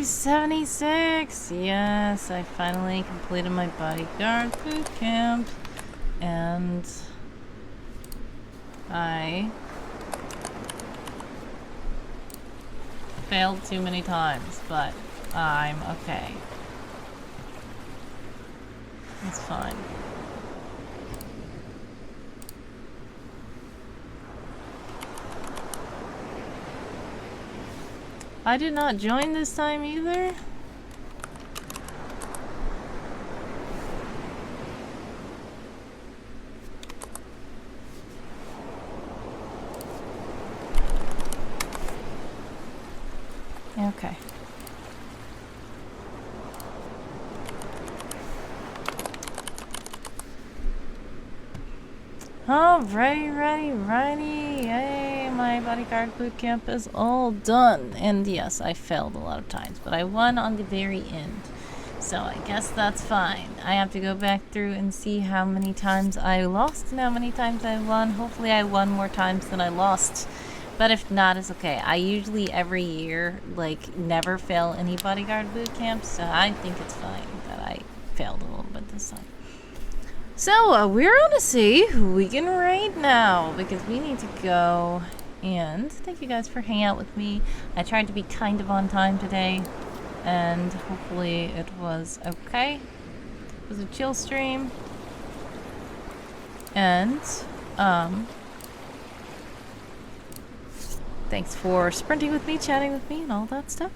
576! Yes, I finally completed my bodyguard boot camp. And I failed too many times, but I'm okay. It's fine. I did not join this time either. Okay. Alrighty. Yay, my bodyguard boot camp is all done. And yes, I failed a lot of times, but I won on the very end. So I guess that's fine. I have to go back through and see how many times I lost and how many times I won. Hopefully I won more times than I lost. But if not, it's okay. I usually every year, like, never fail any bodyguard boot camps, so I think it's fine that I failed a little bit this time. So, we're gonna see who we can raid now, because we need to go. And thank you guys for hanging out with me. I tried to be kind of on time today, and hopefully it was okay. It was a chill stream. And, thanks for sprinting with me, chatting with me, and all that stuff.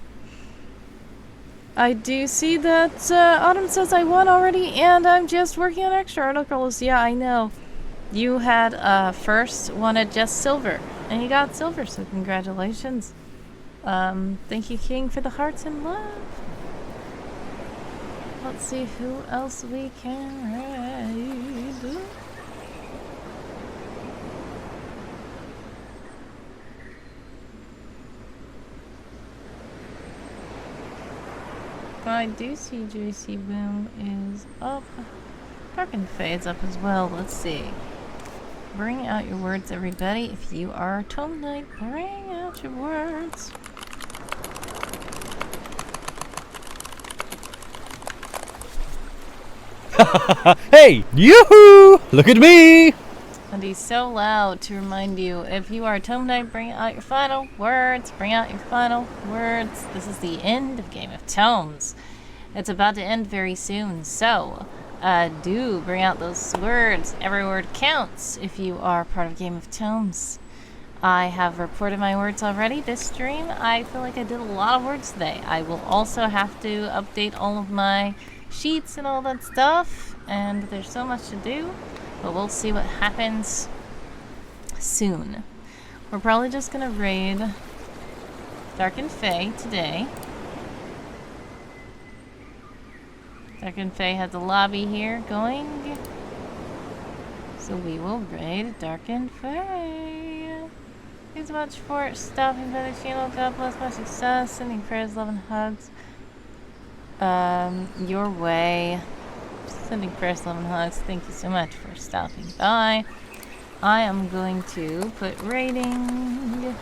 I do see that Autumn says I won already, and I'm just working on extra articles. Yeah, I know. You had first wanted just silver, and you got silver, so congratulations. Thank you, King, for the hearts and love. Let's see who else we can raid. I do see JC Boom is up. Darken Fade's up as well. Let's see. Bring out your words, everybody. If you are a Tome Knight, bring out your words. Hey! Yoo-hoo! Look at me! And he's so loud to remind you, if you are a Tome Knight, bring out your final words. Bring out your final words. This is the end of Game of Tomes. It's about to end very soon, so do bring out those words. Every word counts if you are part of Game of Tomes. I have reported my words already this stream. I feel like I did a lot of words today. I will also have to update all of my sheets and all that stuff, and there's so much to do. But we'll see what happens soon. We're probably just gonna raid Darken Fae today. Darken Fae has a lobby here going. So we will raid Darken Fae. Thanks so much for stopping by the channel. God bless my success. Sending prayers, love, and hugs. Your way. Sending prayers, love, and hugs. Thank you so much for stopping by. I am going to put rating.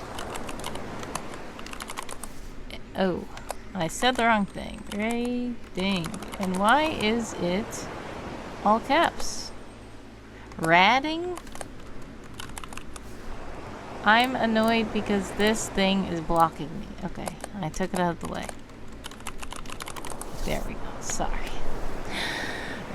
Oh, I said the wrong thing. Rating. And why is it all caps? Ratting? I'm annoyed because this thing is blocking me. Okay, I took it out of the way. There we go. Sorry.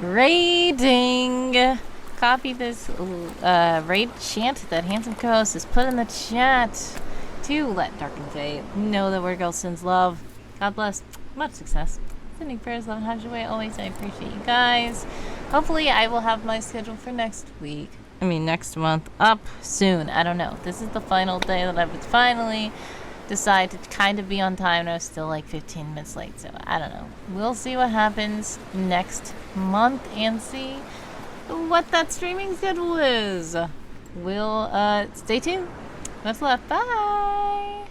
Raiding. Copy this raid chant that handsome co-host has put in the chat to let Darken Fae know that we're girls sends love. God bless. Much success. Sending prayers, love, and hugs your way always. I appreciate you guys. Hopefully I will have my schedule for next month up soon. I don't know. This is the final day that I would finally decide to kind of be on time. I was still like 15 minutes late, so I don't know. We'll see what happens next month and see what that streaming schedule is. We'll stay tuned. Much love. Bye.